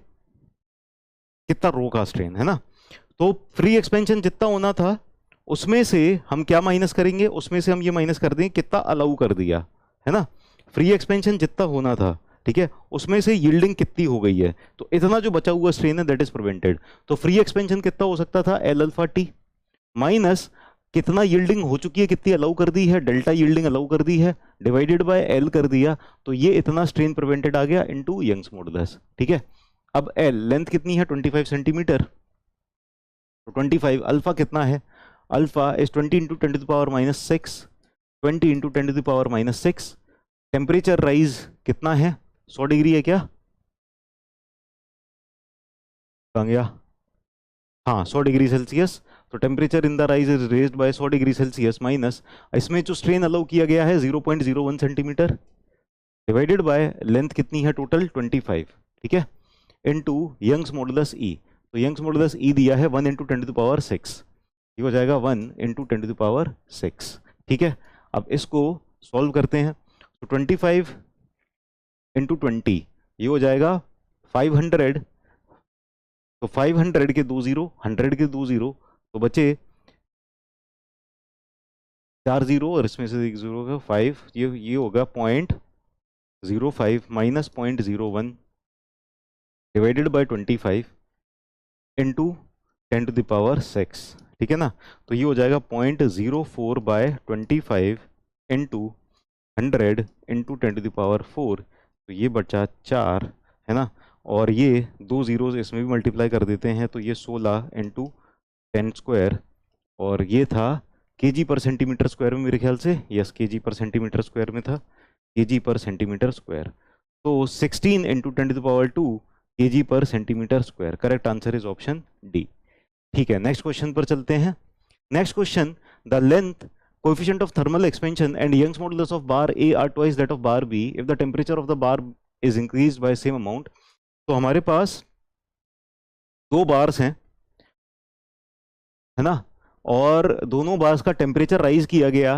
कितना रो का स्ट्रेन है ना, तो फ्री एक्सपेंशन जितना होना था उसमें से हम क्या माइनस करेंगे, उसमें से हम ये माइनस कर देंगे कितना अलाउ कर दिया, है ना। फ्री एक्सपेंशन जितना होना था, ठीक है, उसमें से यील्डिंग कितनी हो गई है, तो इतना जो बचा हुआ स्ट्रेन है दैट इज प्रिवेंटेड। तो फ्री एक्सपेंशन कितना हो सकता था, एल अल्फा टी माइनस कितना यील्डिंग हो चुकी है, कितनी अलाउ कर दी है, डेल्टा यील्डिंग अलाउ कर दी है, डिवाइडेड बाय एल कर दिया, तो ये इतना स्ट्रेन प्रिवेंटेड आ गया इनटू यंग्स मॉडुलस, ठीक है। अब एल लेंथ कितनी है 25 सेंटीमीटर, तो 25 अल्फा कितना है, alpha is 20 into 10 to the power -6, 20 into 10 to the power -6। Temperature rise कितना है, 100 डिग्री है क्या, कहाँ गया, हाँ 100 डिग्री सेल्सियस। तो temperature in the rise is raised by 100 degree Celsius minus इसमें जो स्ट्रेन अलाउ किया गया है 0.01 सेंटीमीटर डिवाइडेड बाय लेंथ कितनी है टोटल 25, ठीक है, इनटू यंग्स मॉडुलस ई। तो यंग्स मॉडुलस ई दिया है 1 इंटू 10 टू द पावर 6, ये हो जाएगा 1 इंटू 10 टू द पावर 6, ठीक है। अब इसको सॉल्व करते हैं, तो 25 इंटू 20 ये हो जाएगा 500, तो 500 के 2 जीरो, 100 के 2 जीरो, तो बचे 4 जीरो और इसमें से एक जीरो का 5, ये होगा 0.05 minus 0.01 divided by 25 into 10 to the power 6, ठीक है ना। तो ये हो जाएगा 0.04 by 25 into 100 into 10 to the power 4, तो ये बचा 4, है ना। और ये 2 जीरोज इसमें भी मल्टीप्लाई कर देते हैं, तो ये 16 इंटू 10 स्क्वायर, और ये था केजी पर सेंटीमीटर स्क्वायर में मेरे ख्याल से, yes KG per centimetre square में था, केजी पर सेंटीमीटर स्क्वायर। तो 16 into 10 to the power 2 KG per centimetre square, correct answer is option D, ठीक है। नेक्स्ट क्वेश्चन पर चलते हैं। Next question, the length coefficient of thermal expansion and Young's modulus of bar A are twice that of bar B if the temperature of the bar is increased by same amount। तो हमारे पास दो bars हैं, है ना, और दोनों bars का temperature rise किया गया,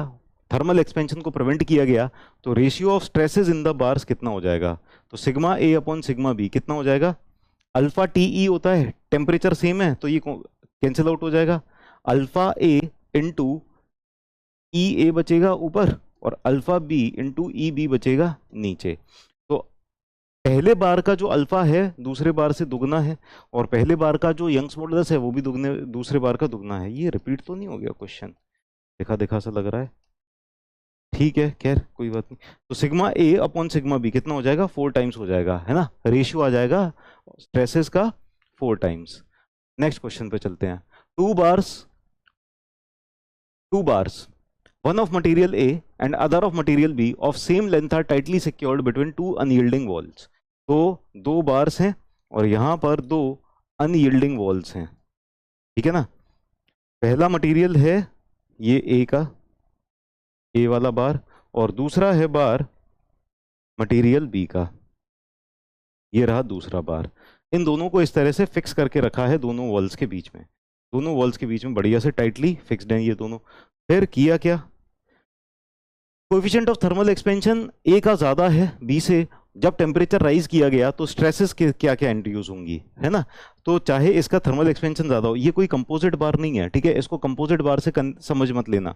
थर्मल एक्सपेंशन को प्रिवेंट किया गया, तो ratio of stresses in the bars कितना हो जाएगा, तो sigma A upon sigma B कितना हो जाएगा, अल्फा टी ई होता है, टेम्परेचर सेम है तो ये कैंसिल आउट हो जाएगा, अल्फा ए इंटू ई ए बचेगा ऊपर और alpha B into E B बचेगा नीचे। तो पहले बार का जो अल्फा है दूसरे बार से दुगना है, और पहले बार का जो यंग्स मॉडुलस है वो भी दुगने दूसरे बार का दुगना है। ये रिपीट तो नहीं हो गया क्वेश्चन, देखा देखा सा लग रहा है, ठीक है, खैर कोई बात नहीं। तो sigma A upon sigma B कितना हो जाएगा, 4 टाइम्स हो जाएगा, है ना, रेशियो आ जाएगा स्ट्रेसेस का 4 टाइम्स। नेक्स्ट क्वेश्चन पे चलते हैं। Two bars one of material A and other of material B of same length are tightly secured between two unyielding walls। तो दो बार्स हैं और यहां पर दो अनयील्डिंग वॉल्स हैं, ठीक है ना। पहला मटेरियल है ये ए का, ए वाला बार, और दूसरा है बार मटेरियल बी का, ये रहा दूसरा बार। इन दोनों को इस तरह से फिक्स करके रखा है दोनों वॉल्स के बीच में, दोनों वॉल्स के बीच में बढ़िया से टाइटली फिक्स्ड हैं ये दोनों। फिर किया क्या, कोएफिशिएंट ऑफ थर्मल एक्सपेंशन ए का ज़्यादा है बी से, जब टेम्परेचर राइज किया गया तो स्ट्रेसेस के क्या क्या इंट्रोड्यूस होंगी, है ना। तो चाहे इसका थर्मल एक्सपेंशन ज़्यादा हो, ये कोई कंपोजिट बार नहीं है, ठीक है, इसको कंपोजिट बार से समझ मत लेना।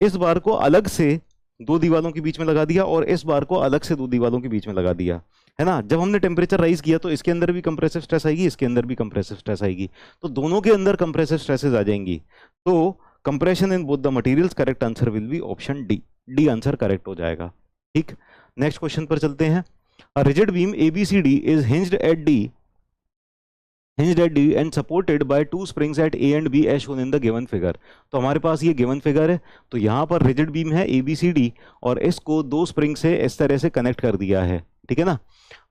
इस बार को अलग से दो दीवारों के बीच में लगा दिया और इस बार को अलग से दो दीवारों के बीच में लगा दिया, है ना। जब हमने टेम्परेचर राइज किया तो इसके अंदर भी कंप्रेसिव स्ट्रेस आएगी, इसके अंदर भी कंप्रेसिव स्ट्रेस आएगी, तो दोनों के अंदर कंप्रेसिव स्ट्रेसेस आ जाएंगी। तो compression in both the materials, correct answer will be option D, D answer correct हो जाएगा, ठीक। नेक्स्ट क्वेश्चन पर चलते हैं। A rigid beam ABCD is hinged at D and supported by two springs at A and B as shown in the given figure। तो हमारे पास ये given figure है, तो यहाँ पर रिजिड बीम है ABCD और इसको दो स्प्रिंग से इस तरह से कनेक्ट कर दिया है, ठीक है ना।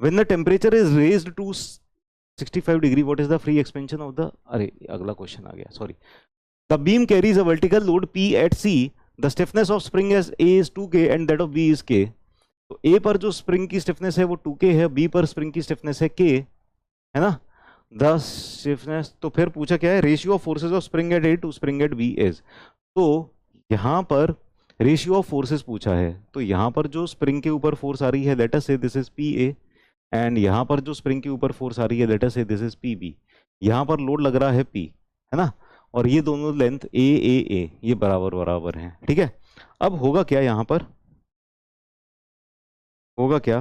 When the temperature is raised to 65 degree, what is the free expansion of the, अरे अगला क्वेश्चन आ गया, sorry. The beam carries a vertical load P at C. The stiffness of spring as A is 2K and that of B is K। तो A पर जो spring की stiffness है वो 2K है, B पर स्प्रिंग की स्टिफनेस है K, है ना। द स्टिफनेस, तो फिर पूछा क्या है, ratio of forces of spring at A to spring at B is. तो यहाँ पर रेशियो ऑफ फोर्सेस पूछा है, तो यहाँ पर जो स्प्रिंग के ऊपर फोर्स आ रही है लेट अस से this is P A, and यहाँ पर जो स्प्रिंग के ऊपर फोर्स आ रही है लेट अस से दिस इज पी बी। यहाँ पर लोड लग रहा है पी, है ना, और ये दोनों लेंथ ए ये बराबर बराबर हैं, ठीक है। अब होगा क्या यहाँ पर, होगा क्या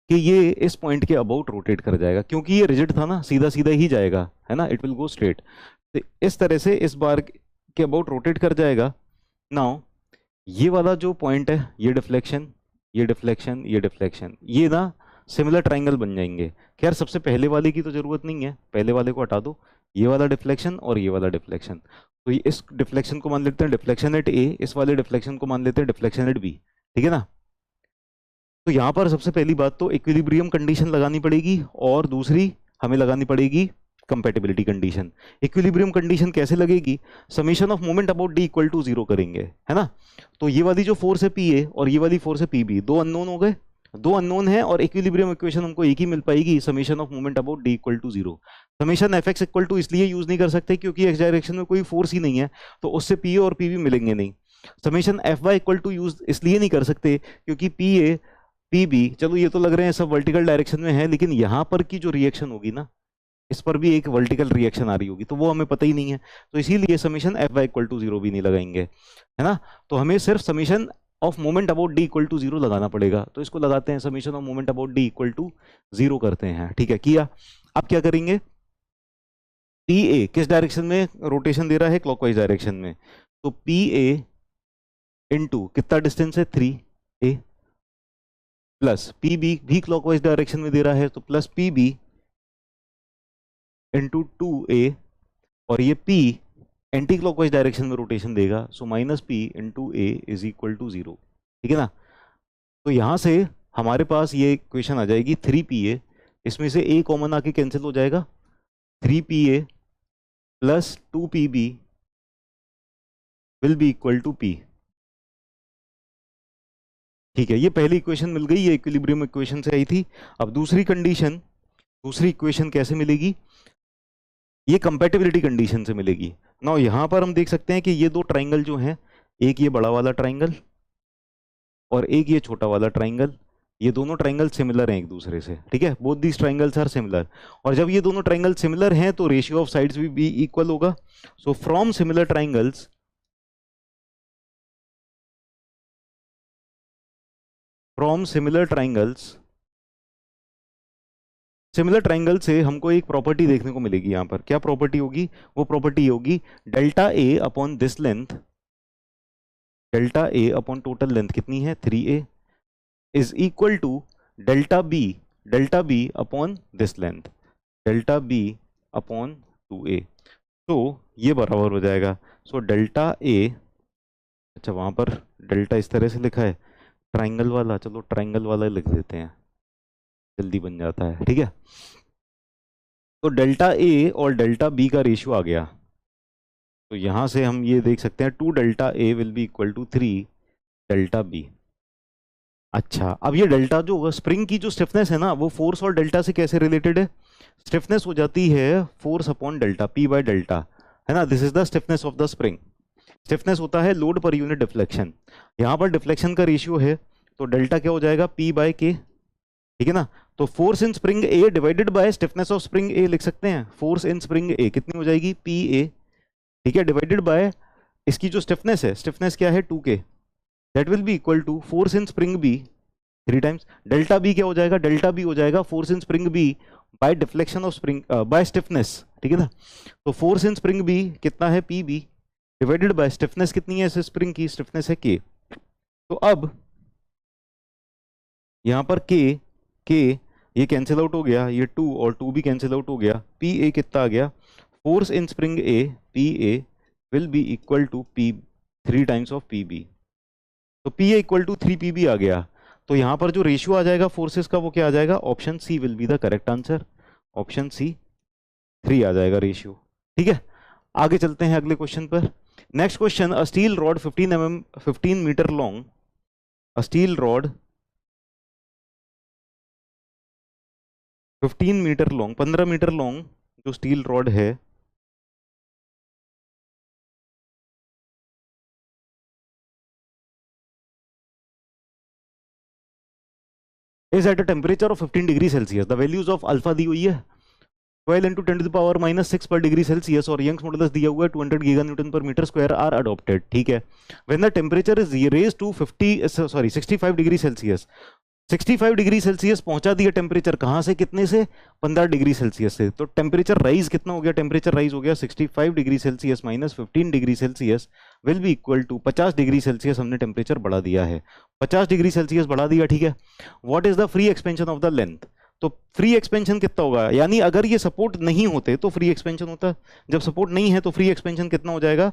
कि ये इस पॉइंट के अबाउट रोटेट कर जाएगा, क्योंकि ये रिजिड था ना, सीधा सीधा ही जाएगा, है ना, इट विल गो स्ट्रेट। तो इस तरह से इस बार के अबाउट रोटेट कर जाएगा। नाउ ये वाला जो पॉइंट है, ये डिफ्लेक्शन, ये डिफ्लेक्शन, ये डिफ्लेक्शन, ये ना सिमिलर ट्राइंगल बन जाएंगे। खैर सबसे पहले वाले की तो जरूरत नहीं है, पहले वाले को हटा दो, ये वाला डिफ्लेक्शन और ये वाला डिफ्लेक्शन। तो ये इस डिफ्लेक्शन को मान लेते हैं डिफ्लेक्शन एट ए, इस वाले डिफ्लेक्शन को मान लेते हैं डिफ्लेक्शन एट बी, ठीक है ना। तो यहाँ पर सबसे पहली बात तो इक्विलिब्रियम कंडीशन लगानी पड़ेगी, और दूसरी हमें लगानी पड़ेगी कंपैटिबिलिटी कंडीशन। इक्विलिब्रियम कंडीशन कैसे लगेगी, summation of moment about D equal to 0 करेंगे, है ना। तो ये वाली जो फोर्स है पी ए और ये वाली फोर्स है पी बी, दो अननोन हो गए, दो अननोन है, और इक्विलिब्रियम इक्वेशन हमको एक ही मिल पाएगी, summation of moment about D equal to 0। Summation F X equal to इसलिए यूज नहीं कर सकते क्योंकि एक्स डायरेक्शन में कोई फोर्स ही नहीं है, तो उससे पी ए और पी बी मिलेंगे नहीं। Summation F Y equal to use इसलिए नहीं कर सकते क्योंकि पी ए पी बी, चलो ये तो लग रहे हैं सब वर्टिकल डायरेक्शन में है, लेकिन यहाँ पर की जो रिएक्शन होगी ना, इस पर भी एक वर्टिकल रिएक्शन आ रही होगी, तो वो हमें पता ही नहीं है, तो इसीलिए summation F Y equal to 0 भी नहीं लगाएंगे, है ना। तो हमें सिर्फ summation of moment about D equal to 0 लगाना पड़ेगा, तो इसको लगाते हैं, summation of moment about D equal to 0 करते हैं, ठीक है, किया। अब क्या करेंगे, पी ए किस डायरेक्शन में रोटेशन दे रहा है, क्लॉकवाइज डायरेक्शन में, तो पी ए इंटू कितना डिस्टेंस है 3a, प्लस पी बी भी क्लॉकवाइज डायरेक्शन में दे रहा है, तो plus P B into 2a, और ये p एंटी क्लॉकवाइज डायरेक्शन में रोटेशन देगा, so minus p into a is equal to 0, ठीक है ना। तो यहां से हमारे पास ये इक्वेशन आ जाएगी 3pa, इसमें से a कॉमन आके कैंसिल हो जाएगा, 3pa plus 2pb will be equal to p, ठीक है। ये पहली इक्वेशन मिल गई, ये इक्विलिब्रियम इक्वेशन से आई थी। अब दूसरी कंडीशन, दूसरी इक्वेशन कैसे मिलेगी, ये कंपैटिबिलिटी कंडीशन से मिलेगी। नाउ यहाँ पर हम देख सकते हैं कि ये दो ट्राइंगल जो हैं, एक ये बड़ा वाला ट्राइंगल और एक ये छोटा वाला ट्राइंगल, ये दोनों ट्राइंगल सिमिलर हैं एक दूसरे से, ठीक है, both these triangles are similar. और जब ये दोनों ट्राइंगल सिमिलर हैं तो रेशियो ऑफ साइड्स भी इक्वल होगा। So from similar triangles, from similar triangles, similar triangle से हमको एक प्रॉपर्टी देखने को मिलेगी। यहाँ पर क्या प्रॉपर्टी होगी, वो प्रॉपर्टी होगी delta A upon this length, delta A upon total length कितनी है 3a, is equal to delta B upon this length, delta B upon 2a। तो ये बराबर हो जाएगा, सो डेल्टा ए, अच्छा वहाँ पर डेल्टा इस तरह से लिखा है ट्राइंगल वाला, चलो ट्राइंगल वाला लिख देते हैं, जल्दी बन जाता है, ठीक है। तो डेल्टा ए और डेल्टा बी का रेशियो आ गया, तो यहां से हम ये देख सकते हैं 2 delta A will be equal to 3 delta B. अच्छा, अब ये डेल्टा जो होगा, स्प्रिंग की जो स्टिफनेस है ना, वो फोर्स और डेल्टा से कैसे रिलेटेड है, स्टिफनेस हो जाती है force upon delta, P by delta, है ना, this is the stiffness of the spring. Stiffness होता है लोड पर यूनिट डिफ्लेक्शन, यहाँ पर डिफ्लेक्शन का रेशियो है, तो डेल्टा क्या हो जाएगा पी बाय के, ठीक है ना। तो force in spring A divided by stiffness of spring A लिख सकते हैं, फोर्स इन स्प्रिंग ए कितनी हो जाएगी पी ए, ठीक है, डिवाइडेड बाय इसकी जो स्टिफनेस है, स्टिफनेस क्या है 2k, that will be equal to force in spring B 3 times delta B, क्या हो जाएगा डेल्टा बी हो जाएगा force in spring B by deflection of spring by stiffness, ठीक है ना। तो फोर्स इन स्प्रिंग बी कितना है P B divided by stiffness कितनी है इस स्प्रिंग की, स्टिफनेस है k। तो अब यहाँ पर k ये कैंसिल आउट हो गया, ये 2 और 2 भी कैंसिल आउट हो गया, पी ए कितना आ गया, force in spring A P A will be equal to P 3 times of P B, तो P A equal to 3pb आ गया। तो यहाँ पर जो रेशियो आ जाएगा फोर्सेस का वो क्या आ जाएगा, option C will be the correct answer, option C 3 आ जाएगा रेशियो, ठीक है। आगे चलते हैं अगले क्वेश्चन पर। Next question, a steel rod 15 metre long, a steel rod 15 metre long, 15 metre long जो स्टील रॉड है is at a temperature of 15 degree Celsius. The values of alpha दी हुई है 12 इंटू 10⁻⁻6 पर डिग्री सेल्सियस और Young's modulus दिया हुआ है 200 giga newton per metre square are adopted. ठीक है, when the temperature is raise to 65 degree Celsius, 65 degree Celsius पहुंचा दिया टेम्परेचर, कहां से कितने से, 15 डिग्री सेल्सियस से। तो टेम्परेचर राइज कितना हो गया, टेम्परेचर राइज हो गया 65 degree Celsius minus 15 degree Celsius will be equal to 50 degree Celsius. हमने टेम्परेचर बढ़ा दिया है, 50 डिग्री सेल्सियस बढ़ा दिया। ठीक है, what is the free expansion of the length. तो फ्री एक्सपेंशन कितना होगा, यानी अगर ये सपोर्ट नहीं होते तो फ्री एक्सपेंशन होता, जब सपोर्ट नहीं है तो फ्री एक्सपेंशन कितना हो जाएगा,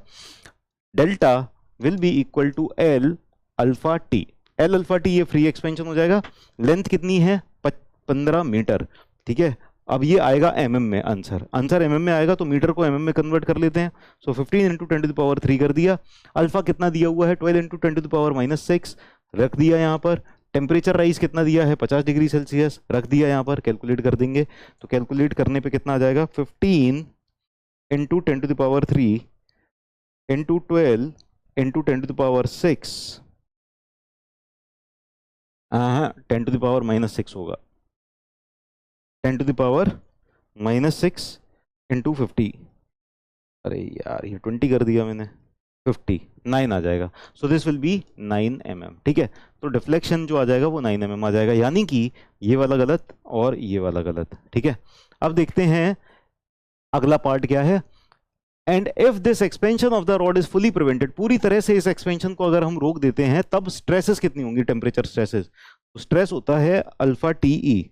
delta will be equal to L alpha T. L alpha T ये फ्री एक्सपेंशन हो जाएगा। लेंथ कितनी है, 15 मीटर। ठीक है, अब ये आएगा एमएम में, आंसर एमएम में आएगा तो मीटर को एमएम में कन्वर्ट कर लेते हैं। सो 15 इंटू 10⁻³ कर दिया। अल्फा कितना दिया हुआ है, 12 इंटू 10⁻⁻6 रख दिया यहाँ पर। टेम्परेचर राइज कितना दिया है, 50 डिग्री सेल्सियस रख दिया यहाँ पर। कैलकुलेट कर देंगे तो कैलकुलेट करने पे कितना आ जाएगा, 15 इंटू 10⁻³ इंटू 12 इंटू 10⁻⁶, 10⁻⁻6 होगा, 10⁻⁻6 इंटू 50। अरे यार ये 20 कर दिया मैंने, 59 आ जाएगा। So this will be 9 mm। ठीक है, तो डिफ्लेक्शन जो आ जाएगा वो 9 mm आ जाएगा, यानी कि ये वाला गलत और ये वाला गलत। ठीक है, अब देखते हैं अगला पार्ट क्या है। And if this expansion of the rod is fully prevented, पूरी तरह से इस एक्सपेंशन को अगर हम रोक देते हैं तब स्ट्रेसेस कितनी होंगी, टेम्परेचर स्ट्रेसेस। तो स्ट्रेस होता है alpha T E,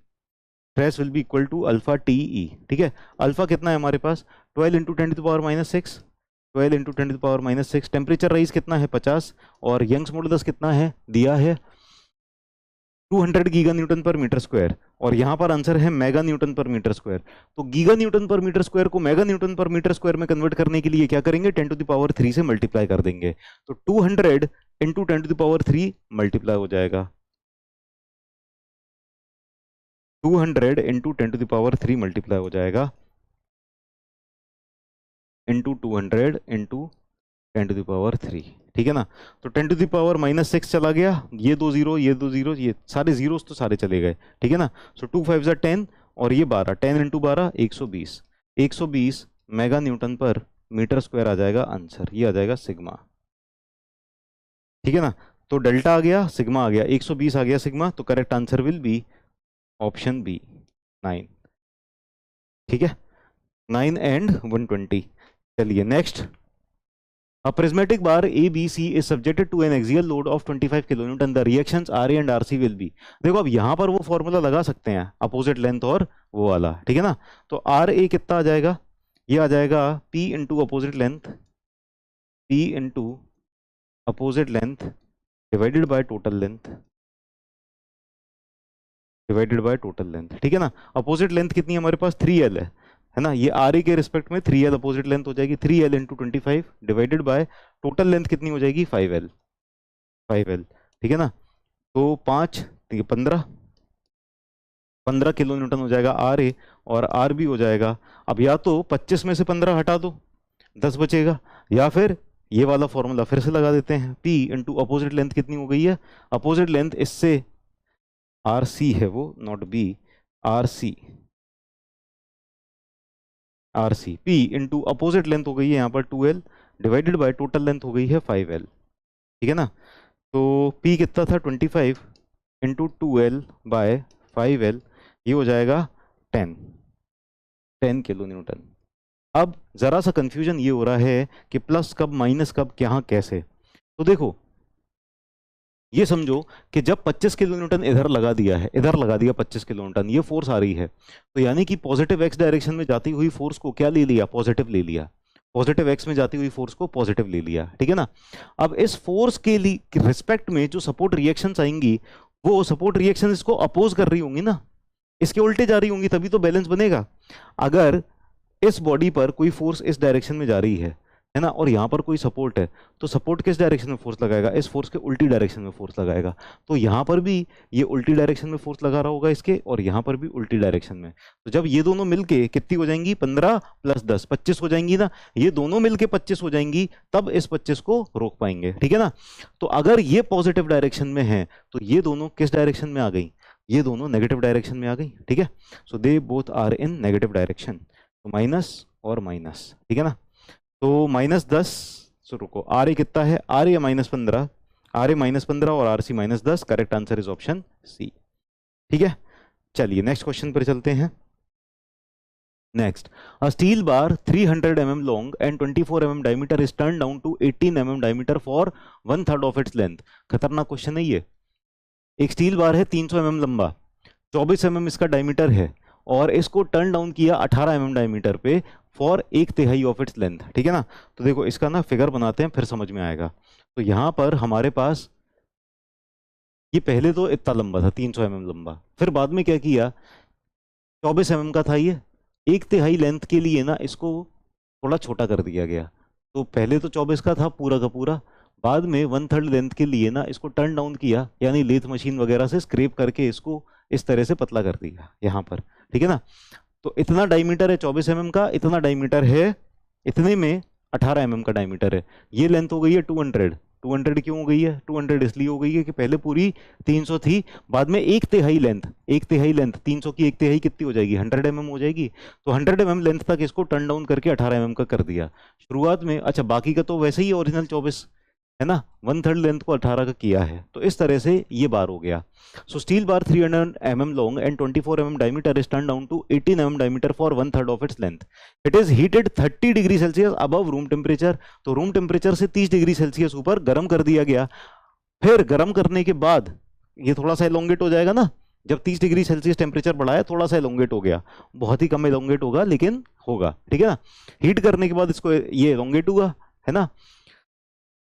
stress will be equal to alpha T E. ठीक है, अल्फा कितना है हमारे पास, 12 इंटू 10⁻⁻6, 12 इंटू 10⁻⁻6। टेम्परेचर राइज कितना है, 50, और यंग्स मॉडुलस कितना है दिया है 200 giga newton per metre square, और यहां पर आंसर है mega Newton per metre square. तो giga newton per metre square को mega Newton per metre square में कन्वर्ट करने के लिए क्या करेंगे, 10⁻³ से मल्टीप्लाई कर देंगे। तो 200 इंटू 10⁻³ मल्टीप्लाई हो जाएगा, 200 इंटू 10⁻³ मल्टीप्लाई हो जाएगा इंटू 200 इंटू 10⁻³। ठीक है ना, तो 10⁻⁻6 चला गया, ये 2 जीरो, ये 2 जीरो, ये सारे जीरोस तो सारे चले गए। ठीक है ना, सो 2 5 ज़ा 10 और ये 12, 10 into 12 120, 120 mega Newton per metre square आ जाएगा आंसर, ये आ जाएगा सिग्मा। ठीक है ना, तो डेल्टा आ गया, सिग्मा आ गया, 120 आ गया सिग्मा, तो correct answer will be option B 9। ठीक है, 9 एंड 120। चलिए next, A prismatic bar ABC is subjected to an axial load of 25 kilonewton. The reactions RA and RC will be। देखो अब यहाँ पर वो फॉर्मूला लगा सकते हैं, अपोजिट लेंथ और वो वाला। ठीक है ना, तो RA कितना आ जाएगा, ये आ जाएगा P into opposite length, P into opposite length divided by total length, divided by total length. ठीक है ना, अपोजिट लेंथ कितनी है हमारे पास, 3L है ना, ये RA के रिस्पेक्ट में 3L अपोजिट लेंथ हो जाएगी, 3L into 25 divided by total length कितनी हो जाएगी, 5L, 5L। ठीक है ना, तो 5 15 किलो न्यूटन हो जाएगा RA, और RB हो जाएगा, अब या तो 25 में से 15 हटा दो 10 बचेगा, या फिर ये वाला फॉर्मूला फिर से लगा देते हैं, P इंटू अपोजिट लेंथ कितनी हो गई है, अपोजिट लेंथ इससे RC है वो, not B, RC P into opposite length हो गई है यहाँ पर 2L divided by total length हो गई है 5L। ठीक है ना, तो P कितना था 25 इंटू 2L बाय 5L, ये हो जाएगा 10 किलो न्यूटन। अब जरा सा कंफ्यूजन ये हो रहा है कि प्लस कब माइनस कब क्या कैसे। तो देखो ये समझो कि जब 25 किलो न्यूटन इधर लगा दिया है, इधर लगा दिया 25 किलो न्यूटन, ये फोर्स आ रही है, तो यानी कि पॉजिटिव एक्स डायरेक्शन में जाती हुई फोर्स को क्या ले लिया, पॉजिटिव ले लिया, पॉजिटिव एक्स में जाती हुई फोर्स को पॉजिटिव ले लिया। ठीक है ना, अब इस फोर्स के लिए रिस्पेक्ट में जो सपोर्ट रिएक्शंस आएंगी, वो सपोर्ट रिएक्शन इसको अपोज कर रही होंगी ना, इसके उल्टे जा रही होंगी, तभी तो बैलेंस बनेगा। अगर इस बॉडी पर कोई फोर्स इस डायरेक्शन में जा रही है है ना, और यहाँ पर कोई सपोर्ट है, तो सपोर्ट किस डायरेक्शन में फोर्स लगाएगा, इस फोर्स के उल्टी डायरेक्शन में फोर्स लगाएगा। तो यहाँ पर भी ये उल्टी डायरेक्शन में फोर्स लगा रहा होगा इसके, और यहाँ पर भी उल्टी डायरेक्शन में। तो जब ये दोनों मिलके कितनी हो जाएंगी, 15 + 10 25 हो जाएंगी ना, ये दोनों मिलके 25 हो जाएंगी, तब इस 25 को रोक पाएंगे, ठीक है ना। तो अगर ये पॉजिटिव डायरेक्शन में है तो ये दोनों किस डायरेक्शन में आ गई, ये दोनों नेगेटिव डायरेक्शन में आ गई, ठीक है। So they both are in negative direction, तो माइनस और माइनस, ठीक है ना। तो -10, सो रुको, आर ए कितना है, आर ए -15, आर ए -15 और R C -10, correct answer is option C, ठीक है। चलिए नेक्स्ट क्वेश्चन पर चलते हैं। Next, a steel bar 300 mm long and 24 mm diameter is turn down to 18 mm diameter for 1/3 of its length. खतरनाक question है ये। एक स्टील बार है 300 mm लंबा, 24 mm इसका डायमीटर है, और इसको टर्न डाउन किया 18 mm डायमीटर पे फॉर 1/3 ऑफ इट्स लेंथ, ठीक है ना। तो देखो इसका ना फिगर बनाते हैं, फिर समझ में आएगा। तो यहाँ पर हमारे पास ये पहले तो इतना लंबा था 300 mm लंबा, फिर बाद में क्या किया, 24 mm का था ये, 1/3 लेंथ के लिए ना इसको थोड़ा छोटा कर दिया गया। तो पहले तो 24 का था पूरा का पूरा, बाद में 1/3 लेंथ के लिए ना इसको टर्न डाउन किया, यानी लेथ मशीन वगैरह से स्क्रैप करके इसको इस तरह से पतला कर दिया यहाँ पर, ठीक है ना। तो इतना डायमीटर है 24 mm का, इतना डायमीटर है, इतने में 18 mm का डायमीटर है। ये लेंथ हो गई है 200। 200 क्यों हो गई है, 200 इसलिए हो गई है कि पहले पूरी 300 थी, बाद में 1/3 लेंथ, 1/3 लेंथ 300 की 1/3 कितनी हो जाएगी, 100 mm हो जाएगी। तो 100 mm लेंथ तक इसको टर्न डाउन करके 18 mm का कर दिया शुरुआत में। अच्छा, बाकी का तो वैसे ही ओरिजिनल 24 है ना, 1/3 लेंथ को 18 का किया है, तो इस तरह से ये बार हो गया। So steel bar 300 mm long and 24 mm diameter is turn down to 18 mm diameter for 1/3 of its length. It is heated 30 degree Celsius above room temperature. तो रूम टेम्परेचर से 30 डिग्री सेल्सियस ऊपर गर्म कर दिया गया। फिर गर्म करने के बाद ये थोड़ा सा एलोंगेट हो जाएगा ना, जब 30 डिग्री सेल्सियस टेम्परेचर बढ़ाया थोड़ा सा एलोंगेट हो गया, बहुत ही कम एलोंगेट होगा लेकिन होगा, ठीक है ना। हीट करने के बाद इसको ये एलोंगेट हुआ, है ना।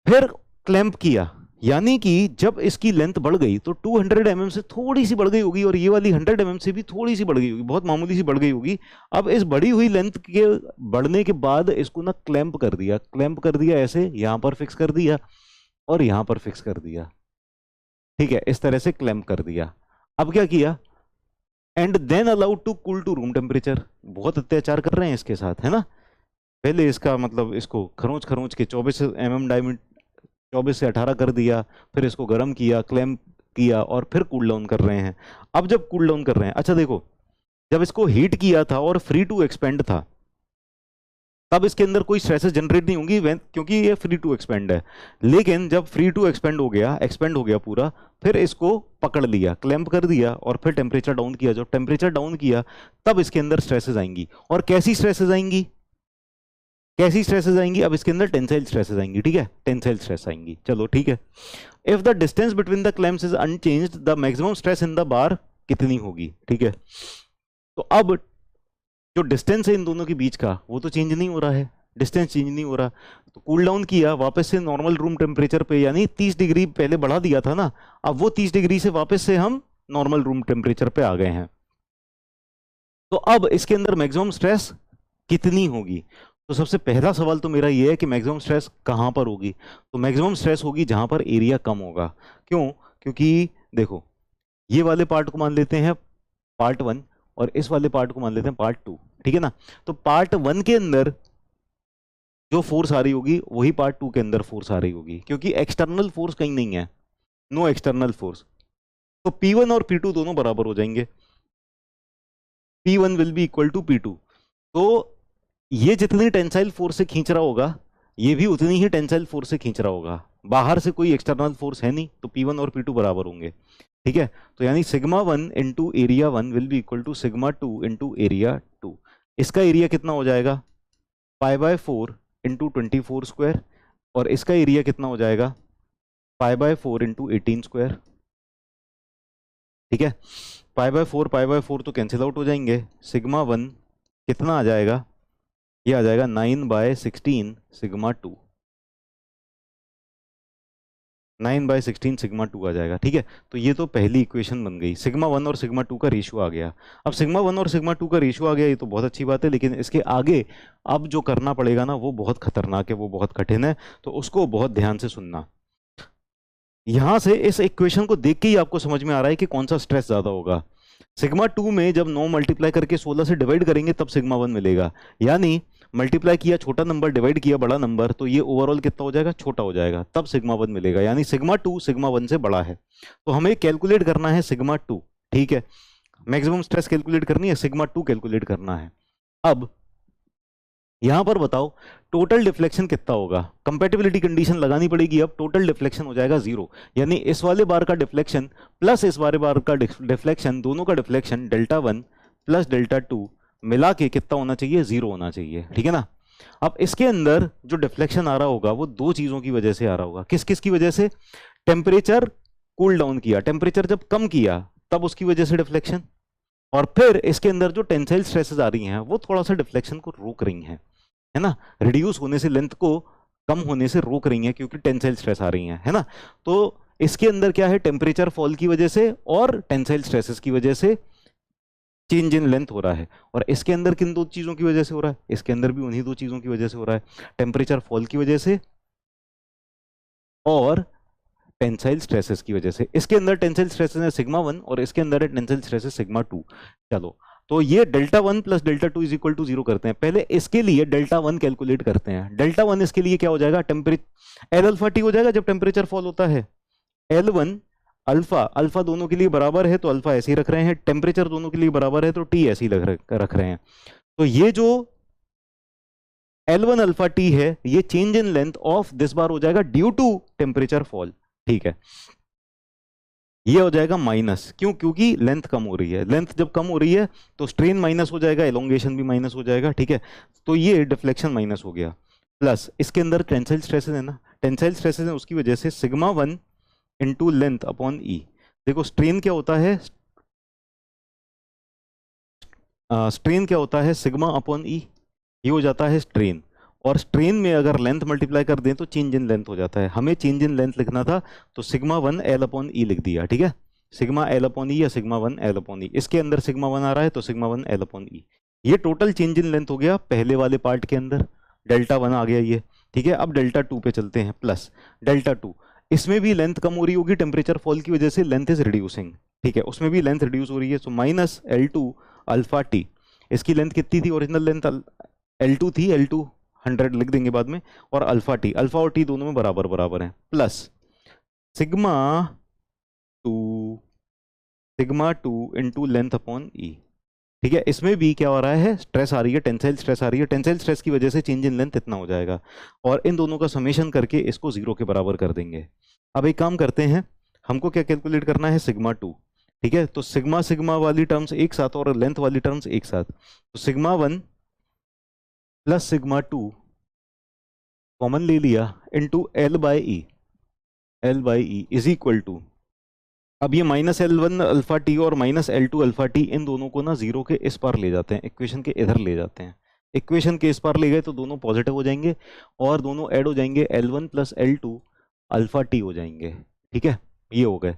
फिर क्लैंप किया, यानी कि जब इसकी लेंथ बढ़ गई तो 200 mm से थोड़ी सी बढ़ गई होगी, और ये वाली 100 mm से भी थोड़ी सी बढ़ गई होगी, बहुत मामूली सी बढ़ गई होगी। अब इस बढ़ी हुई लेंथ के बढ़ने के बाद इसको ना क्लैंप कर दिया, क्लैंप कर दिया ऐसे, यहां पर फिक्स कर दिया और यहां पर फिक्स कर दिया, ठीक है, इस तरह से क्लैंप कर दिया। अब क्या किया, and then allowed to cool to room temperature. बहुत अत्याचार कर रहे हैं इसके साथ, है ना। पहले इसका मतलब इसको खरोंच खरोंच के 24 mm डायमीटर 24 से 18 कर दिया, फिर इसको गर्म किया, क्लैंप किया, और फिर कूल डाउन कर रहे हैं। अब जब कूल डाउन कर रहे हैं, अच्छा देखो, जब इसको हीट किया था और फ्री टू एक्सपेंड था, तब इसके अंदर कोई स्ट्रेसेस जनरेट नहीं होंगी क्योंकि ये फ्री टू एक्सपेंड है। लेकिन जब फ्री टू एक्सपेंड हो गया पूरा, फिर इसको पकड़ लिया, क्लैंप कर दिया, और फिर टेम्परेचर डाउन किया। जब टेम्परेचर डाउन किया तब इसके अंदर स्ट्रेसेस आएंगी। और कैसी स्ट्रेसेस आएंगी, कैसी स्ट्रेसेस आएंगी, अब इसके अंदर टेंसाइल स्ट्रेसेस आएंगी, ठीक है, टेंसाइल स्ट्रेस आएंगी। चलो ठीक है। If the distance between the clamps is unchanged, the maximum stress in the bar कितनी होगी, ठीक है। तो अब जो डिस्टेंस है इन दोनों के बीच का, वो तो चेंज नहीं हो रहा है, डिस्टेंस चेंज नहीं हो रहा। तो कूल डाउन किया वापस से नॉर्मल रूम टेम्परेचर पे, यानी 30 डिग्री पहले बढ़ा दिया था ना, अब वो 30 डिग्री से वापस से हम नॉर्मल रूम टेम्परेचर पे आ गए हैं। तो अब इसके अंदर मैक्सिमम स्ट्रेस कितनी होगी। तो सबसे पहला सवाल तो मेरा ये है कि मैक्सिमम स्ट्रेस कहां पर होगी। तो मैक्सिमम स्ट्रेस होगी जहां पर एरिया कम होगा। क्यों, क्योंकि देखो, ये वाले पार्ट को मान लेते हैं पार्ट 1 और इस वाले पार्ट को मान लेते हैं पार्ट 2, ठीक है ना। तो पार्ट 1 के अंदर जो फोर्स आ रही होगी वही पार्ट 2 के अंदर फोर्स आ रही होगी, क्योंकि एक्सटर्नल फोर्स कहीं नहीं है, नो एक्सटर्नल फोर्स। तो P1 और P2 दोनों बराबर हो जाएंगे, P1 will be equal to P2। तो ये जितनी टेंसाइल फोर्स से खींच रहा होगा, ये भी उतनी ही टेंसाइल फोर्स से खींच रहा होगा। बाहर से कोई एक्सटर्नल फोर्स है नहीं, तो P1 और P2 बराबर होंगे, ठीक है। तो यानी σ1 into area 1 will be equal to σ2 into area 2। इसका एरिया कितना हो जाएगा, π/4 इंटू 24 स्क्वायर, और इसका एरिया कितना हो जाएगा, π/4 इंटू 18 स्क्वायर, ठीक है। π/4 तो कैंसिल आउट हो जाएंगे, σ1 कितना आ जाएगा, ये आ जाएगा 9/16 σ2, 9/16 सिग्मा 2 आ जाएगा। ठीक है, तो ये तो पहली इक्वेशन बन गई, सिग्मा 1 और सिग्मा 2 का रेशियो आ गया। अब सिग्मा 1 और सिग्मा 2 का रेशियो आ गया, ये तो बहुत अच्छी बात है, लेकिन इसके आगे अब जो करना पड़ेगा ना वो बहुत खतरनाक है, वो बहुत कठिन है, तो उसको बहुत ध्यान से सुनना। यहां से इस इक्वेशन को देख के ही आपको समझ में आ रहा है कि कौन सा स्ट्रेस ज्यादा होगा। सिग्मा 2 में जब 9 मल्टीप्लाई करके 16 से डिवाइड करेंगे तब सिग्मा 1 मिलेगा, यानी मल्टीप्लाई किया छोटा नंबर, डिवाइड किया बड़ा नंबर, तो ये ओवरऑल कितना हो जाएगा, छोटा हो जाएगा, तब सिग्मा 1 मिलेगा, यानी सिग्मा 2 सिग्मा 1 से बड़ा है। तो हमें कैलकुलेट करना है सिग्मा 2। ठीक है, मैक्सिमम स्ट्रेस कैलकुलेट करनी है, सिग्मा 2 कैलकुलेट करना है। अब यहां पर बताओ टोटल डिफ्लेक्शन कितना होगा, कंपैटिबिलिटी कंडीशन लगानी पड़ेगी। अब टोटल डिफ्लेक्शन हो जाएगा 0, यानी इस वाले बार का डिफ्लेक्शन प्लस इस वाले बार का डिफ्लेक्शन, दोनों का डिफ्लेक्शन डेल्टा 1 प्लस डेल्टा 2 मिला के कितना होना चाहिए, 0 होना चाहिए। ठीक है ना। अब इसके अंदर जो डिफ्लेक्शन आ रहा होगा वो दो चीजों की वजह से आ रहा होगा। किस किस की वजह से, टेम्परेचर कूल डाउन किया, टेम्परेचर जब कम किया तब उसकी वजह से डिफ्लेक्शन, और फिर इसके अंदर जो टेंसाइल स्ट्रेसेस आ रही हैं वो थोड़ा सा डिफ्लेक्शन को रोक रही हैं, है ना, रिड्यूस होने से, लेंथ को कम होने से रोक रही हैं, क्योंकि टेंसाइल स्ट्रेस आ रही हैं, है ना। तो इसके अंदर क्या है, टेम्परेचर फॉल की वजह से और टेंसाइल स्ट्रेसेस की वजह से चेंज इन लेंथ हो रहा है। और इसके अंदर किन दो चीजों की वजह से हो रहा है, इसके अंदर भी उन्हीं दो चीजों की वजह से हो रहा है, टेम्परेचर फॉल की वजह से और टेंसाइल स्ट्रेसेस की वजह से। इसके अंदर टेंसाइल स्ट्रेसेस है सिग्मा 1 और इसके अंदर है टेंसाइल स्ट्रेसेस सिग्मा 2। चलो, तो ये delta 1 plus delta 2 is equal to 0 करते हैं। पहले इसके लिए डेल्टा 1 कैलकुलेट करते हैं। डेल्टा 1 इसके लिए क्या हो जाएगा, टेम्परेचर एल अल्फा टी हो जाएगा जब टेम्परेचर फॉल होता है। L1 अल्फा, अल्फा दोनों के लिए बराबर है तो अल्फा ऐसे ही रख रहे हैं, टेम्परेचर दोनों के लिए बराबर है तो टी ऐसे ही रख रहे हैं। तो ये जो L1 अल्फा टी है ये change in length of this bar हो जाएगा ड्यू टू टेम्परेचर फॉल। ठीक है, ये हो जाएगा माइनस, क्यों, क्योंकि लेंथ कम हो रही है, लेंथ जब कम हो रही है तो स्ट्रेन माइनस हो जाएगा, एलोंगेशन भी माइनस हो जाएगा। ठीक है, तो ये डिफ्लेक्शन माइनस हो गया, प्लस इसके अंदर टेंसाइल स्ट्रेसेस है ना, टेंसाइल स्ट्रेसेस है उसकी वजह से सिग्मा 1 इंटू लेंथ अपॉन ई। देखो स्ट्रेन क्या होता है, स्ट्रेन क्या होता है, सिग्मा अपॉन ई, ये हो जाता है स्ट्रेन, और स्ट्रेन में अगर लेंथ मल्टीप्लाई कर दें तो चेंज इन लेंथ हो जाता है। हमें चेंज इन लेंथ लिखना था तो सिग्मा 1 एल अपॉन ई लिख दिया। ठीक है, सिग्मा एल अपॉन ई या सिग्मा 1 एल अपॉन ई, इसके अंदर सिग्मा 1 आ रहा है तो सिग्मा 1 एल अपॉन ई। ये टोटल चेंज इन लेंथ हो गया पहले वाले पार्ट के अंदर, डेल्टा 1 आ गया ये। ठीक है, अब डेल्टा 2 पे चलते हैं, प्लस डेल्टा 2, इसमें भी लेंथ कम हो रही होगी, टेम्परेचर फॉल की वजह से लेंथ इज रिड्यूसिंग। ठीक है, उसमें भी लेंथ रिड्यूस हो रही है, so minus L2 alpha T. इसकी लेंथ कितनी थी, ओरिजिनल लेंथ L2 थी, L2 100 लिख देंगे बाद में, और अल्फा टी, अल्फा और टी दोनों में बराबर बराबर हैं, plus sigma 2 into length upon E. ठीक है, इसमें भी क्या हो रहा है, स्ट्रेस आ रही है, टेंसाइल स्ट्रेस आ रही है, टेंसाइल स्ट्रेस की वजह से चेंज इन लेंथ इतना हो जाएगा, और इन दोनों का समेशन करके इसको 0 के बराबर कर देंगे। अब एक काम करते हैं, हमको क्या कैलकुलेट करना है, सिग्मा 2। ठीक है, तो सिग्मा सिग्मा वाली टर्म्स एक साथ और लेंथ वाली टर्म्स एक साथ, तो सिग्मा 1 प्लस सिग्मा 2 कॉमन ले लिया into L by E is equal to, अब ये माइनस L1 अल्फा टी और माइनस L2 अल्फा टी, इन दोनों को ना 0 के इस पार ले जाते हैं, इक्वेशन के इधर ले जाते हैं। इक्वेशन के इस पार ले गए तो दोनों पॉजिटिव हो जाएंगे और दोनों ऐड हो जाएंगे, L1 plus L2 alpha T हो जाएंगे। ठीक है, ये हो गए।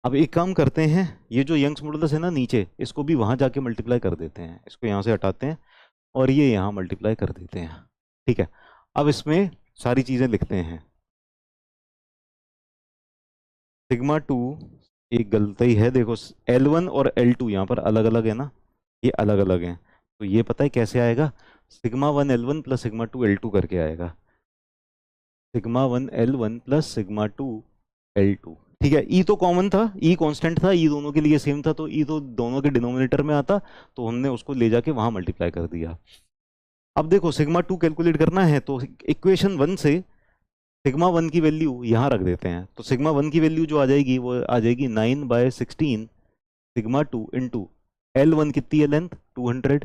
अब एक काम करते हैं, ये जो यंग्स मॉडुलस है ना नीचे, इसको भी वहां जाके मल्टीप्लाई कर देते हैं, इसको यहाँ से हटाते हैं और ये यहाँ मल्टीप्लाई कर देते हैं। ठीक है, अब इसमें सारी चीजें लिखते हैं। सिग्मा 2, एक गलती है, देखो L1 और L2 यहाँ पर अलग अलग है ना, ये अलग अलग हैं, तो ये पता है कैसे आएगा, sigma 1 L1 plus sigma 2 L2 करके आएगा, sigma 1 L1 plus sigma 2 L2। ठीक है, ई तो कॉमन था, ई कांस्टेंट था, ई दोनों के लिए सेम था, तो ई तो दोनों के डिनोमिनेटर में आता, तो हमने उसको ले जाके वहां मल्टीप्लाई कर दिया। अब देखो सिग्मा 2 कैलकुलेट करना है तो इक्वेशन 1 से सिग्मा 1 की वैल्यू यहाँ रख देते हैं, तो सिग्मा 1 की वैल्यू जो आ जाएगी वो आ जाएगी 9/16 सिग्मा 2 इंटू L1 कितनी है लेंथ 200,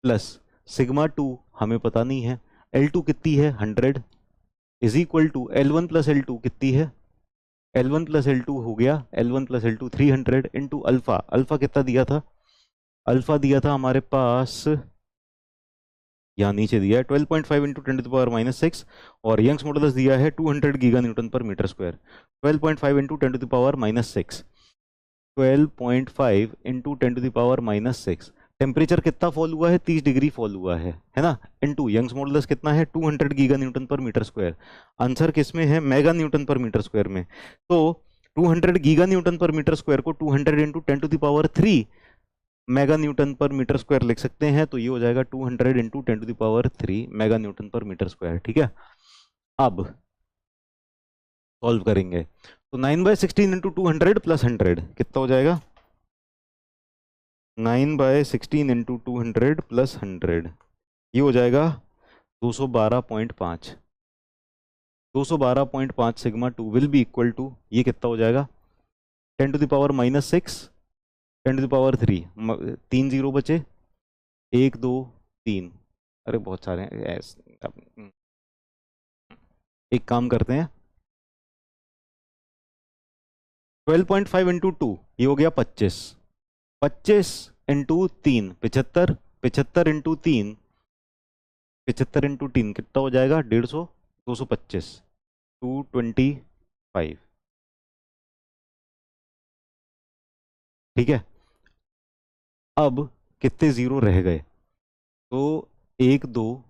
प्लस सिग्मा 2 हमें पता नहीं है, L2 कितनी है 100, is equal to L1 plus L2 कितनी है, L1 प्लस L2 हो गया, L1 plus L2 300 into alpha, alpha कितना दिया था, अल्फा दिया था हमारे पास यहाँ नीचे दिया है 12.5 इंटू 10⁻⁻6 और यंग्स मॉडुलस दिया है 200 giga newton per metre square. 12.5 into 10⁻⁻6, 12.5 into 10⁻⁻6, temperature कितना फॉल हुआ है, 30 डिग्री फॉल हुआ है ना, इनटू यंग्स मॉडुलस कितना है 200 giga newton per metre square. Answer किस में है, mega Newton per metre square में। तो 200 giga newton per metre square को 200 into 10⁻³ mega Newton per metre square लिख सकते हैं। तो ये हो जाएगा 200 into 10⁻³ mega Newton per metre square. ठीक है, अब सॉल्व करेंगे तो 9/16 इंटू 200 प्लस 100 कितना हो जाएगा, 9/16 इंटू 200 प्लस 100, ये हो जाएगा 212.5। 212.5 sigma 2 will be equal to, ये कितना हो जाएगा 10⁻⁻6 10⁻3, 3 0 बचे, 1 2 3, अरे बहुत सारे हैं। एक काम करते हैं 12.5 इंटू 2 ये हो गया 25, 25 इंटू 3 75, 75 इंटू 3 75 इंटू 3 कितना हो जाएगा 150, 225, 225। ठीक है, अब कितने जीरो रह गए, तो 1 2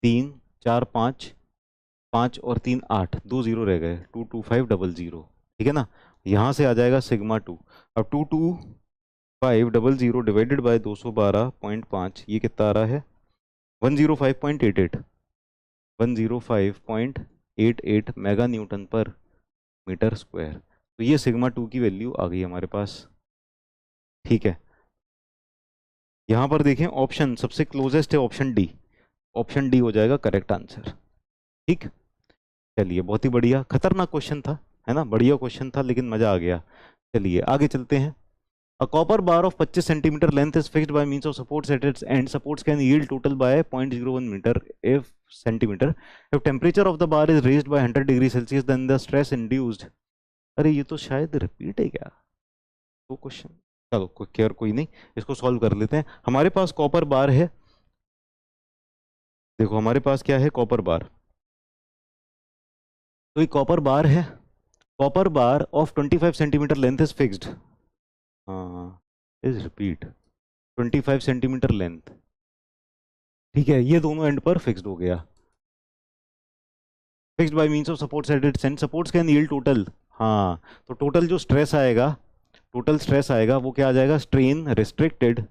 3 4 5, 5 और 3 8, 2 जीरो रह गए, 22500। ठीक है ना, यहाँ से आ जाएगा सिग्मा 2। अब 22500 डिवाइडेड बाय 212.5, ये कितना आ रहा है 105.88, 105.88 mega Newton per metre square. तो ये सिग्मा 2 की वैल्यू आ गई हमारे पास। ठीक है, यहाँ पर देखें ऑप्शन सबसे क्लोजेस्ट है ऑप्शन डी, ऑप्शन डी हो जाएगा करेक्ट आंसर। ठीक, चलिए बहुत ही बढ़िया, खतरनाक क्वेश्चन था है ना, बढ़िया क्वेश्चन था लेकिन मजा आ गया। चलिए आगे चलते हैं। A copper bar of 25 centimeter length is fixed by means of supports at its end. Supports can yield total by 0.01 meter if centimeter. If temperature of the bar is raised by 100 degree Celsius, then the stress induced. अरे ये तो शायद repeat है क्या, तो question, चलो कोई care कोई नहीं, इसको सॉल्व कर लेते हैं। हमारे पास कॉपर बार है, देखो हमारे पास क्या है कॉपर बार, तो ये कॉपर बार है, copper bar of 25 centimetre length is fixed, is repeat 25 centimetre length. ठीक है, ये दोनों एंड पर फिक्स्ड हो गया, fixed by means of supports at its and, supports can yield total, हाँ तो टोटल जो स्ट्रेस आएगा, टोटल स्ट्रेस आएगा वो क्या आ जाएगा, strain restricted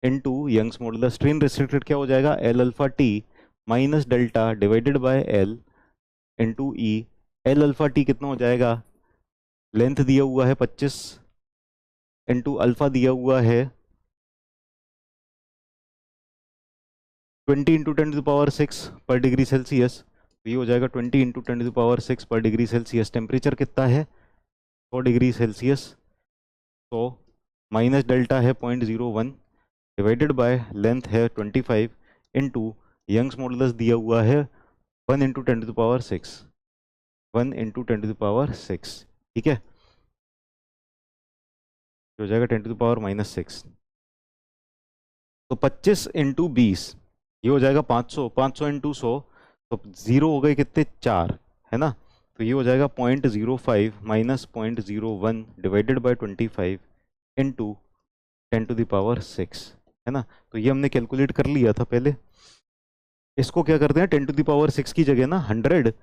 into Young's modulus. Strain restricted क्या हो जाएगा, L alpha T minus delta divided by L into E. L alpha T कितना हो जाएगा, लेंथ दिया हुआ है 25 इंटू अल्फा दिया हुआ है 20 इंटू 10⁻⁶ पर डिग्री सेल्सियस, तो ये हो जाएगा 20 इंटू 10⁻⁶ पर डिग्री सेल्सियस। टेम्परेचर कितना है 100 डिग्री सेल्सियस, तो माइनस डेल्टा है 0.01 डिवाइडेड बाय लेंथ है 25 इंटू यंग्स मॉडुलस दिया हुआ है 1 इंटू 10⁻⁶, 1 इंटू 10⁻⁶। ठीक है, हो जाएगा 10⁻⁻6, तो 25 इंटू 20 ये हो जाएगा 500, 500 इंटू 100, तो जीरो हो गए कितने 4 है ना, तो ये हो जाएगा 0.05 माइनस 0.01 डिवाइडेड बाय 25 इंटू 10⁻⁶ है ना। तो ये हमने कैलकुलेट कर लिया था पहले, इसको क्या करते हैं 10⁻⁶ की जगह ना 100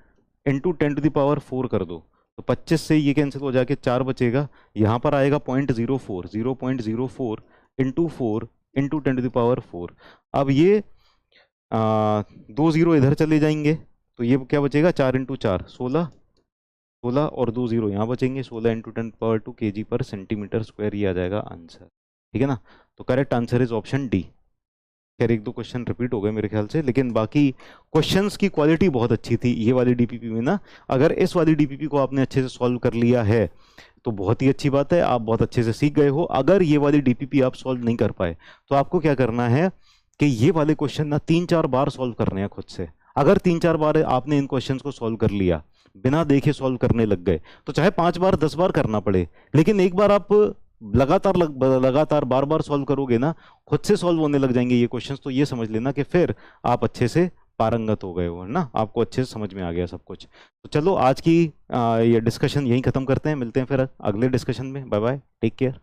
इंटू 10⁻⁴ कर दो, तो 25 से ये कैंसिल हो जाके 4 बचेगा, यहाँ पर आएगा 0.04, 0.04 इंटू 4 इंटू 10⁻⁴। अब ये 2 0 इधर चले जाएंगे, तो ये क्या बचेगा 4 इंटू 4 16, 16 और 2 0 यहाँ बचेंगे, 16 इंटू 10⁻² kg पर सेंटीमीटर स्क्वायर, ये आ जाएगा आंसर। ठीक है ना, तो correct answer is option D. खैर एक दो क्वेश्चन रिपीट हो गए मेरे ख्याल से, लेकिन बाकी क्वेश्चंस की क्वालिटी बहुत अच्छी थी ये वाली डीपीपी में ना। अगर इस वाली डीपीपी को आपने अच्छे से सॉल्व कर लिया है तो बहुत ही अच्छी बात है, आप बहुत अच्छे से सीख गए हो। अगर ये वाली डीपीपी आप सॉल्व नहीं कर पाए तो आपको क्या करना है कि ये वाले क्वेश्चन ना 3-4 बार सॉल्व करने हैं खुद से। अगर 3-4 बार आपने इन क्वेश्चंस को सॉल्व कर लिया, बिना देखे सॉल्व करने लग गए, तो चाहे 5 बार 10 बार करना पड़े, लेकिन एक बार आप लगातार बार बार सॉल्व करोगे ना, खुद से सॉल्व होने लग जाएंगे ये क्वेश्चंस। तो ये समझ लेना कि फिर आप अच्छे से पारंगत हो गए हो, है ना, आपको अच्छे से समझ में आ गया सब कुछ। तो चलो आज की ये डिस्कशन यहीं खत्म करते हैं, मिलते हैं फिर अगले डिस्कशन में। Bye bye, take care.